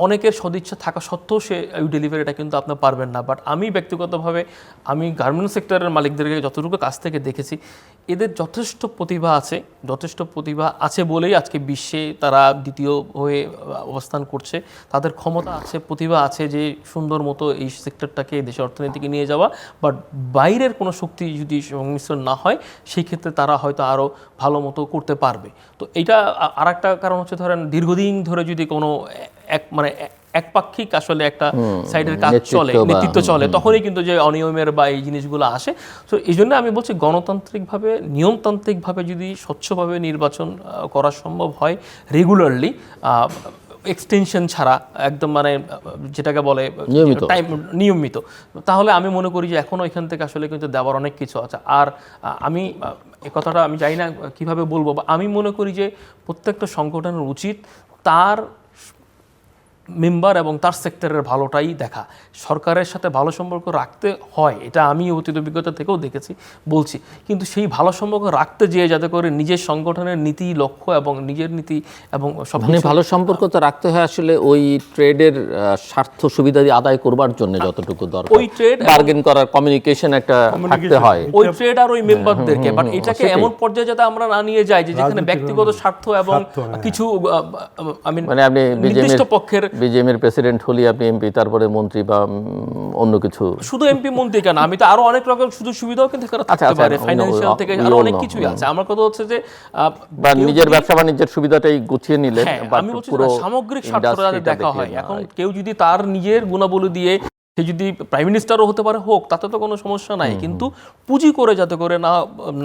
অনেকের সদিচ্ছা থাকা সত্ত্বেও সে এই ডেলিভারিটা কিন্তু আপনি পারবেন না। বাট আমি ব্যক্তিগতভাবে আমি গার্মেন্টস সেক্টরের মালিকদেরকে যতটুকু কাছ থেকে দেখেছি, এদের যথেষ্ট প্রতিভা আছে বলেই আজকে বিশ্বে তারা দ্বিতীয় হয়ে অবস্থান করছে। তাদের ক্ষমতা আছে, প্রতিভা আছে যে সুন্দর মতো এই সেক্টরটাকে, দেশের অর্থনীতিকে নিয়ে যাওয়া। বাট বাইরের কোনো শক্তি যদি সংমিশ্রণ না হয়, সেই ক্ষেত্রে তারা হয়তো আরও ভালো মতো করতে পারবে। তো এইটা আর একটা কারণ হচ্ছে, ধরেন দীর্ঘদিন ধরে যদি কোনো একপাক্ষিক আসলে একটা সাইডের কাজ নেতৃত্ব চলে, বা- নেতৃত্ব চলে, তখনই কিন্তু যে অনিয়মের বা এই জিনিসগুলো আসে। তো এই জন্য আমি বলছি গণতান্ত্রিকভাবে, নিয়মতান্ত্রিকভাবে যদি স্বচ্ছভাবে নির্বাচন করা সম্ভব হয় রেগুলারলি, এক্সটেনশন ছাড়া, একদম মানে যেটাকে বলে নিয়মিত। টাইম নিয়মিত, তাহলে আমি মনে করি যে এখনও এখান থেকে আসলে কিন্তু দেওয়ার অনেক কিছু আছে। আর আমি এই কথাটা আমি জানি না কিভাবে বলবো, বা আমি মনে করি যে প্রত্যেকটা সংগঠনের উচিত তার মেম্বার এবং তার সেক্টরের ভালোটাই দেখা। সরকারের সাথে ভালো সম্পর্ক রাখতে হয়, এটা আমি অতীত অভিজ্ঞতা থেকেও দেখেছি, বলছি, কিন্তু সেই ভালো সম্পর্ক রাখতে যেয়ে যাতে করে নিজের সংগঠনের নীতি, লক্ষ্য এবং নিজের নীতি এবং সব মানে ভালো সম্পর্ক তো রাখতে হয় আসলে ওই ট্রেডের স্বার্থ সুবিধা দিয়ে আদায় করবার জন্য যতটুকু দরকার, ওই ট্রেড বার্গেন করার কমিউনিকেশন একটা থাকতে হয়। ওই ট্রেড আর ওই মেম্বারদেরকে, বাট এটাকে এমন পর্যায়ে যাতে আমরা না নিয়ে যাই যে যেখানে ব্যক্তিগত স্বার্থ এবং কিছু মানে আপনি নির্দিষ্ট পক্ষের বিজেএমের প্রেসিডেন্ট হলি আপনি এমপি, তারপরে মন্ত্রী বা অন্য কিছু। শুধু এমপি মন্ত্রী কেন, আমি তো আরো অনেক রকম সুযোগ সুবিধাও কিন্তু এখানে থাকতে আচ্ছা, পারে, অন্য- ফাইন্যান্সিয়াল থেকে we আরো all অনেক know, কিছুই আছে। আমার কথা হচ্ছে যে বা কেউ নিজের যদি- ব্যবসা বাণিজ্যের সুবিধাটাই গুছিয়ে নিলে, হ্যাঁ, বা আমি বলছি পুরো না, সামগ্রিক স্বার্থটা যাতে ইন্ডাস্ট্রিটা দেখা হয়। দেখে এখন না। কেউ যদি তার নিজের গুণাবলী দিয়ে সে যদি প্রাইম মিনিস্টারও হতে পারে, হোক, তাতে তো কোনো সমস্যা নাই, কিন্তু পুঁজি করে যাতে করে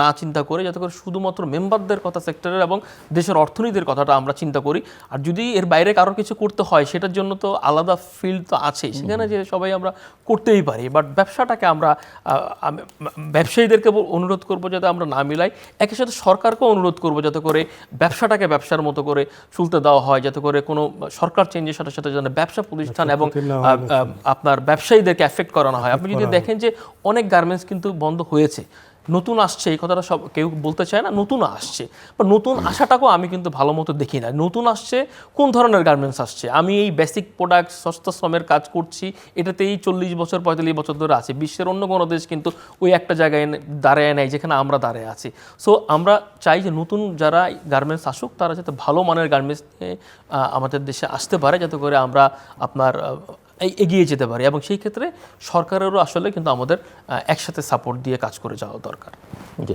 না চিন্তা করে, যাতে করে শুধুমাত্র মেম্বারদের কথা, সেক্টরের এবং দেশের অর্থনীতির কথাটা আমরা চিন্তা করি। আর যদি এর বাইরে কারো কিছু করতে হয়, সেটার জন্য তো আলাদা ফিল্ড তো আছেই, সেখানে যে সবাই আমরা করতেই পারি। বাট ব্যবসাটাকে আমরা ব্যবসায়ীদেরকে অনুরোধ করবো যাতে আমরা না মিলাই, একই সাথে সরকারকেও অনুরোধ করবো যাতে করে ব্যবসাটাকে ব্যবসার মতো করে চলতে দেওয়া হয়, যাতে করে কোনো সরকার চেঞ্জের সাথে সাথে যেন ব্যবসা প্রতিষ্ঠান এবং আপনার ব্যবসায়ীদেরকে এফেক্ট করানো হয়। আপনি যদি দেখেন যে অনেক গার্মেন্টস কিন্তু বন্ধ হয়েছে, নতুন আসছে, এই কথাটা সব কেউ বলতে চায় না, নতুন আসছে, বা নতুন আসাটাকেও আমি কিন্তু ভালো মতো দেখি না। নতুন আসছে কোন ধরনের গার্মেন্টস আসছে? আমি এই বেসিক প্রোডাক্ট, সস্তা শ্রমের কাজ করছি, এটাতেই 40 বছর 45 বছর ধরে আছি। বিশ্বের অন্য কোনো দেশ কিন্তু ওই একটা জায়গায় দাঁড়ায় নেয় যেখানে আমরা দাঁড়িয়ে আছি। সো আমরা চাই যে নতুন যারা গার্মেন্টস আসুক, তারা যাতে ভালো মানের গার্মেন্টস নিয়ে আমাদের দেশে আসতে পারে, যাতে করে আমরা আপনার এগিয়ে যেতে পারি। এবং সেই ক্ষেত্রে সরকারেরও আসলে কিন্তু আমাদের একসাথে সাপোর্ট দিয়ে কাজ করে যাওয়া দরকার। জি,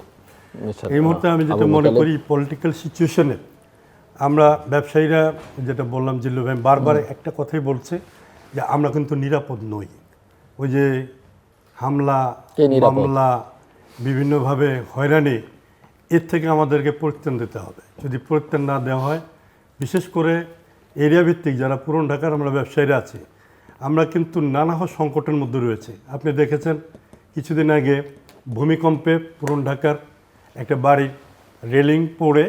মিস্টার এই মুহূর্তে আমি যেটা আবু মনে মোতালেব। করি পলিটিক্যাল সিচুয়েশনে আমরা ব্যবসায়ীরা, যেটা বললাম জিল্লু ভাই বারবার একটা কথাই বলছে যে আমরা কিন্তু নিরাপদ নই। ওই যে হামলা, কে নিরাপদ? মামলা, বিভিন্নভাবে হয়রানি, এর থেকে আমাদেরকে পরিত্রাণ দিতে হবে। যদি পরিত্রাণ না দেওয়া হয়, বিশেষ করে এরিয়া ভিত্তিক যারা পুরন ঢাকার আমরা ব্যবসায়ীরা আছি, আমরা কিন্তু নানা সংকটের মধ্যে রয়েছে। আপনি দেখেছেন কিছুদিন আগে ভূমিকম্পে পুরন ঢাকার একটা বাড়ির রেলিং পড়ে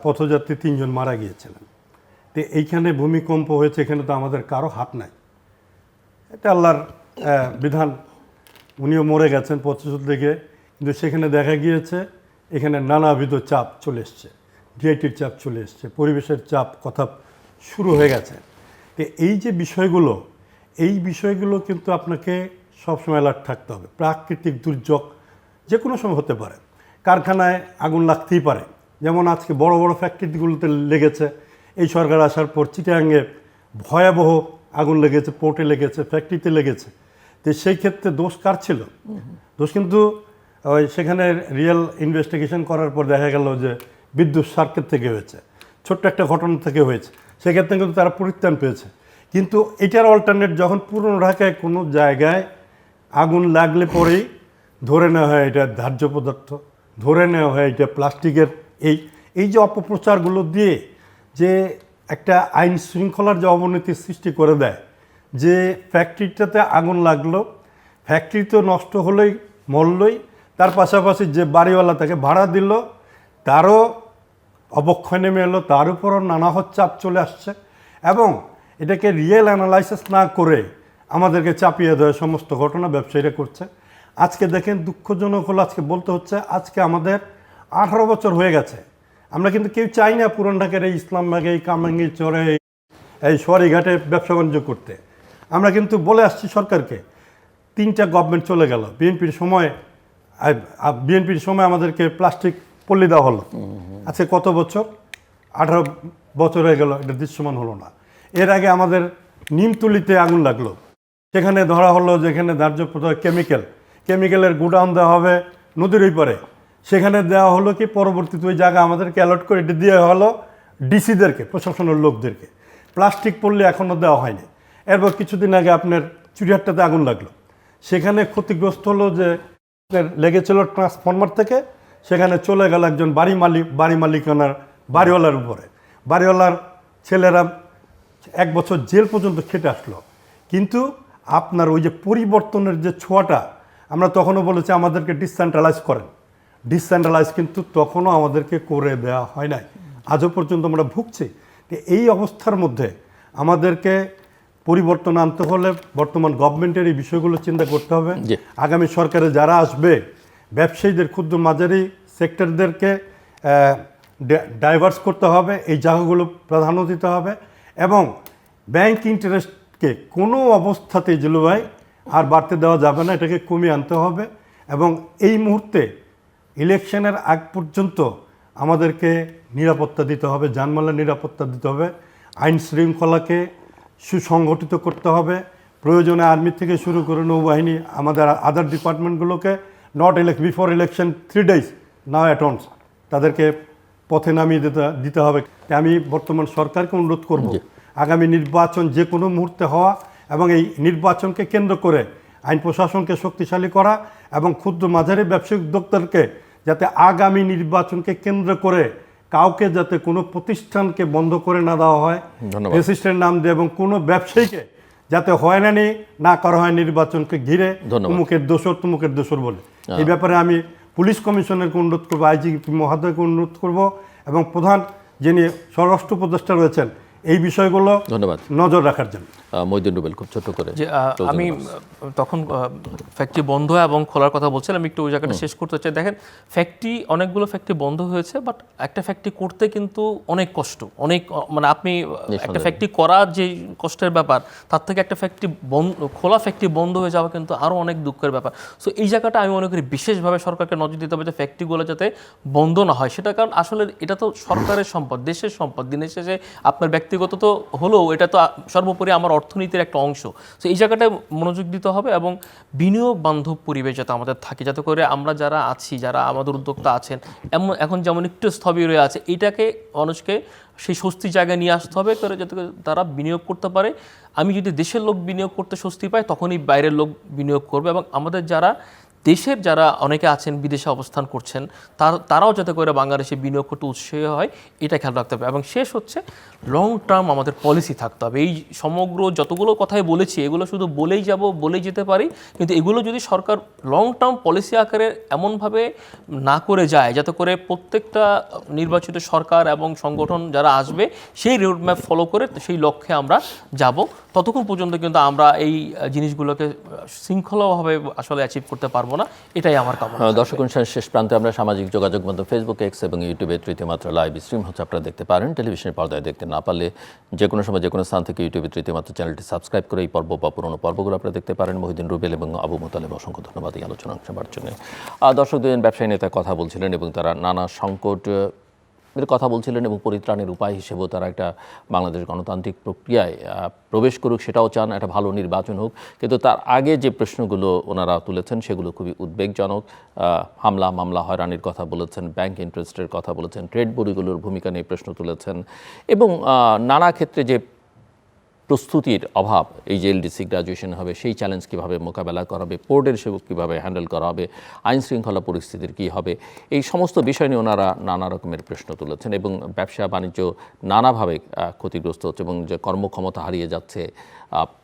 পথযাত্রী 3 জন মারা গিয়েছিলেন। তো এইখানে ভূমিকম্প হয়েছে, এখানে তো আমাদের কারো হাত নাই, এটা আল্লাহর বিধান। উনিও মরে গেছেন পথযাত্রী থেকে, কিন্তু সেখানে দেখা গিয়েছে এখানে নানাবিধ চাপ চলে এসছে, ডিআইটির চাপ চলে এসছে, পরিবেশের চাপ কথা শুরু হয়ে গেছে। তো এই যে বিষয়গুলো, এই বিষয়গুলো কিন্তু আপনাকে সবসময় অ্যালার্ট থাকতে হবে। প্রাকৃতিক দুর্যোগ যে কোনো সময় হতে পারে, কারখানায় আগুন লাগতেই পারে, যেমন আজকে বড় বড় ফ্যাক্টরিগুলোতে লেগেছে। এই সরকার আসার পর চিটাগাংয়ে ভয়াবহ আগুন লেগেছে, পোর্টে লেগেছে, ফ্যাক্টরিতে লেগেছে। তো সেই ক্ষেত্রে দোষ কার ছিল? দোষ কিন্তু ওই সেখানে রিয়েল ইনভেস্টিগেশন করার পর দেখা গেল যে বিদ্যুৎ সার্কিট থেকে হয়েছে, ছোট্ট একটা ঘটনা থেকে হয়েছে, সেক্ষেত্রে কিন্তু তারা পরিত্রাণ পেয়েছে। কিন্তু এটার অল্টারনেট যখন পুরনো ঢাকায় কোনো জায়গায় আগুন লাগলে পরেই ধরে নেওয়া হয় এটা ধার্য পদার্থ, ধরে নেওয়া হয় এটা প্লাস্টিকের, এই যে অপপ্রচারগুলো দিয়ে যে একটা আইন শৃঙ্খলার যে অবনতির সৃষ্টি করে দেয়, যে ফ্যাক্টরিটাতে আগুন লাগলো, ফ্যাক্টরি তো নষ্ট হলেই মরলই, তার পাশাপাশি যে বাড়িওয়ালা তাকে ভাড়া দিল তারও অবক্ষয় নেমে এলো, তার উপরও নানা চাপ চলে আসছে। এবং এটাকে রিয়েল অ্যানালাইসিস না করে আমাদেরকে চাপিয়ে দেওয়া সমস্ত ঘটনা ব্যবসায়ীরা করছে। আজকে দেখেন দুঃখজনক হলো, আজকে বলতে হচ্ছে আজকে আমাদের 18 বছর হয়ে গেছে। আমরা কিন্তু কেউ চাই না পুরান ঢাকার এই ইসলামবাগে, এই কামাঙ্গি চরে, এই সোয়ারিঘাটে ব্যবসা বাণিজ্য করতে। আমরা কিন্তু বলে আসছি সরকারকে, 3টা গভর্নমেন্ট চলে গেল, বিএনপির সময় আমাদেরকে প্লাস্টিক পল্লী দেওয়া হলো। আজকে কত বছর? 18 বছর হয়ে গেল, এটা দৃশ্যমান হলো না। এর আগে আমাদের নিমতলিতে আগুন লাগলো, সেখানে ধরা হলো যেখানে ধার্য কেমিক্যালের গোডাউন দেওয়া হবে নদীর ওই পারে, সেখানে দেওয়া হলো কি পরবর্তীতে ওই জায়গা আমাদেরকে অ্যালট করে এটা দেওয়া হলো ডিসিদেরকে, প্রশাসনের লোকদেরকে। প্লাস্টিক পড়লে এখনও দেওয়া হয়নি। এরপর কিছুদিন আগে আপনার চুড়িহাট্টাতে আগুন লাগলো, সেখানে ক্ষতিগ্রস্ত হলো যে লেগেছিল ট্রান্সফরমার থেকে, সেখানে চলে গেল একজন বাড়ি মালিকানার বাড়িওয়ালার উপরে। বাড়িওয়ালার ছেলেরা 1 বছর জেল পর্যন্ত খেটে আসলো। কিন্তু আপনার ওই যে পরিবর্তনের যে ছোঁয়াটা, আমরা তখনও বলেছি আমাদেরকে ডিসেন্ট্রালাইজ করেন, ডিসেন্ট্রালাইজ কিন্তু তখনও আমাদেরকে করে দেওয়া হয় নাই, আজও পর্যন্ত আমরা ভুগছি। এই অবস্থার মধ্যে আমাদেরকে পরিবর্তন আনতে হলে বর্তমান গভর্নমেন্টের এই বিষয়গুলো চিন্তা করতে হবে। আগামী সরকারে যারা আসবে, ব্যবসায়ীদের, ক্ষুদ্র মাঝারি সেক্টরদেরকে ডাইভার্স করতে হবে, এই জায়গাগুলো প্রাধান্য দিতে হবে, এবং ব্যাংক ইন্টারেস্টকে কোনো অবস্থাতেই জিলু ভাই আর বাড়তে দেওয়া যাবে না, এটাকে কমিয়ে আনতে হবে। এবং এই মুহূর্তে ইলেকশনের আগ পর্যন্ত আমাদেরকে নিরাপত্তা দিতে হবে, জানমালের নিরাপত্তা দিতে হবে, আইন শৃঙ্খলাকে সুসংগঠিত করতে হবে, প্রয়োজনে আর্মি থেকে শুরু করে নৌবাহিনী, আমাদের আদার ডিপার্টমেন্টগুলোকে before election 3 days now at once তাদেরকে পথে নামিয়ে দিতে হবে। আমি বর্তমান সরকারকে অনুরোধ করব, আগামী নির্বাচন যে কোনো মুহূর্তে হওয়া এবং এই নির্বাচনকে কেন্দ্র করে আইন প্রশাসনকে শক্তিশালী করা এবং ক্ষুদ্র মাঝারি ব্যবসায়িক উদ্যোক্তাদেরকে যাতে আগামী নির্বাচনকে কেন্দ্র করে কাউকে যাতে কোনো প্রতিষ্ঠানকে বন্ধ করে না দেওয়া হয়, রেজিস্ট্রের নাম দিয়ে, এবং কোনো ব্যবসায়ীকে যাতে হয়রানি না করা হয় নির্বাচনকে ঘিরে, তুমুকের দোষর বলে। এই ব্যাপারে আমি পুলিশ কমিশনারকে অনুরোধ করবো, আইজিপি মহোদয়কে অনুরোধ করব, এবং প্রধান যিনি স্বরাষ্ট্র উপদেষ্টা রয়েছেন এই বিষয়গুলো নজর রাখার জন্য। মইদুল রুবেল, খুব ছোট করে। যে আমি তখন ফ্যাক্টরি বন্ধ এবং খোলার কথা বলছিলাম, একটু ওই জায়গাটা শেষ করতে চাই। দেখেন, অনেকগুলো ফ্যাক্টরি বন্ধ হয়েছে, বাট একটা ফ্যাক্টরি করতে কিন্তু অনেক কষ্ট, অনেক, মানে আপনি একটা ফ্যাক্টরি করা যে কষ্টের ব্যাপার, তার থেকে একটা খোলা ফ্যাক্টরি বন্ধ হয়ে যাওয়া কিন্তু আরও অনেক দুঃখের ব্যাপার। সো এই জায়গাটা আমি মনে করি বিশেষভাবে সরকারকে নজর দিতে হবে যে ফ্যাক্টরিগুলো যাতে বন্ধ না হয়। সেটা কারণ আসলে এটা তো সরকারের সম্পদ, দেশের সম্পদ, দিনের শেষে আপনার ব্যক্তিগত তো হলেও এটা তো সর্বোপরি আমার অর্থনীতির একটা অংশ। তো এই জায়গাটায় মনোযোগ দিতে হবে এবং বিনিয়োগ বান্ধব পরিবেশ যাতে আমাদের থাকে, যাতে করে আমরা যারা আছি, যারা আমাদের উদ্যোক্তা আছেন, এখন যেমন একটু স্থবির হয়ে আছে, এইটাকে মানুষকে সেই স্বস্তি জায়গায় নিয়ে আসতে হবে করে যাতে তারা বিনিয়োগ করতে পারে। আমি যদি দেশের লোক বিনিয়োগ করতে স্বস্তি পাই, তখনই বাইরের লোক বিনিয়োগ করবে। এবং আমাদের দেশের যারা অনেকে আছেন বিদেশে অবস্থান করছেন, তারাও যাতে করে বাংলাদেশে বিনিয়োগ করতে উৎসাহী হয়, এটা খেয়াল রাখতে হবে। এবং শেষ হচ্ছে, লং টার্ম আমাদের পলিসি থাকতে হবে। এই সমগ্র যতগুলো কথাই বলেছি, এগুলো শুধু বলেই যেতে পারি, কিন্তু এগুলো যদি সরকার লং টার্ম পলিসি আকারে এমনভাবে না করে যায় যাতে করে প্রত্যেকটা নির্বাচিত সরকার এবং সংগঠন যারা আসবে সেই রোডম্যাপ ফলো করে সেই লক্ষ্যে আমরা যাব, ততক্ষণ পর্যন্ত কিন্তু আমরা এই জিনিসগুলোকে শৃঙ্খলাভাবে আসলে অ্যাচিভ করতে পারবো না। এটাই আমার কামনা। দর্শক অনুষ্ঠানের শেষ প্রান্তে আমরা সামাজিক যোগাযোগ মাধ্যম ফেসবুক, এক্স এবং ইউটিউবে তৃতীয় মাত্রা লাইভ স্ট্রিম হচ্ছে, আপনারা দেখতে পারেন। টেলিভিশনের পর্দায় দেখতে না পারলে যে কোনো সময় যে কোনো স্থান থেকে ইউটিউবে তৃতীয় মাত্রা চ্যানেলটি সাবস্ক্রাইব করে এই পর্ব বা পুরোনো পর্বগুলো আপনারা দেখতে পারেন। মহিউদ্দিন রুবেল এবং আবু মোতালেব, অসংখ্য ধন্যবাদ এই আলোচনা অংশ নেওয়ার জন্য। দর্শক, দুজন ব্যবসায়ী নেতা কথা বলছিলেন এবং তারা নানা সংকট কথা বলছিলেন এবং পরিত্রাণের উপায় হিসেবেও তারা একটা বাংলাদেশ গণতান্ত্রিক প্রক্রিয়ায় প্রবেশ করুক, সেটাও চান, একটা ভালো নির্বাচন হোক। কিন্তু তার আগে যে প্রশ্নগুলো ওনারা তুলেছেন সেগুলো খুবই উদ্বেগজনক। হামলা মামলা হয়রানির কথা বলেছেন, ব্যাংক ইন্টারেস্টের কথা বলেছেন, ট্রেড বডিগুলোর ভূমিকা নিয়ে প্রশ্ন তুলেছেন, এবং নানা ক্ষেত্রে যে প্রস্তুতির অভাব, এই যে এলডিসি গ্র্যাজুয়েশন হবে সেই চ্যালেঞ্জ কীভাবে মোকাবেলা করা হবে, পোর্টের সেবক কীভাবে হ্যান্ডেল করা হবে, আইন শৃঙ্খলা পরিস্থিতির কী হবে, এই সমস্ত বিষয় নিয়ে ওনারা নানা রকমের প্রশ্ন তুলেছেন। এবং ব্যবসা বাণিজ্য নানাভাবে ক্ষতিগ্রস্ত হচ্ছে এবং যে কর্মক্ষমতা হারিয়ে যাচ্ছে,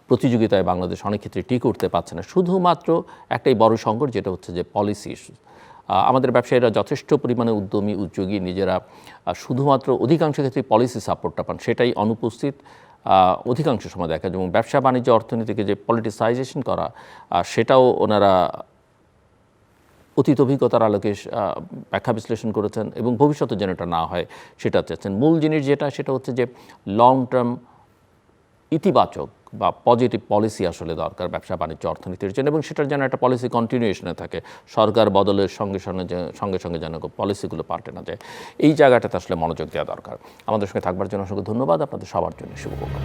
প্রতিযোগিতায় বাংলাদেশ অনেক ক্ষেত্রে টিকে উঠতে পারছে না। শুধুমাত্র একটাই বড় সংকট, যেটা হচ্ছে যে পলিসি ইস্যু। আমাদের ব্যবসায়ীরা যথেষ্ট পরিমাণে উদ্যমী, উদ্যোগী, নিজেরা শুধুমাত্র অধিকাংশ ক্ষেত্রে পলিসি সাপোর্টটা পান, সেটাই অনুপস্থিত অধিকাংশ সময় দেখা যায়। এবং ব্যবসা বাণিজ্য অর্থনীতিকে যে পলিটিসাইজেশন করা, সেটাও ওনারা অতীত অভিজ্ঞতার আলোকে ব্যাখ্যা বিশ্লেষণ করেছেন এবং ভবিষ্যতে যেন এটা না হয় সেটা চাচ্ছেন। মূল জিনিস সেটা হচ্ছে যে লং টার্ম ইতিবাচক বা পজিটিভ পলিসি আসলে দরকার ব্যবসা বাণিজ্য অর্থনীতির জন্য, এবং সেটার যেন একটা পলিসি কন্টিনিউশনে থাকে, সরকার বদলের সঙ্গে সঙ্গে যেন পলিসিগুলো পাল্টে না যায়। এই জায়গাটাতে আসলে মনোযোগ দেওয়া দরকার। আমাদের সঙ্গে থাকবার জন্য অসংখ্য ধন্যবাদ। আপনাদের সবার জন্য শুভকামনা।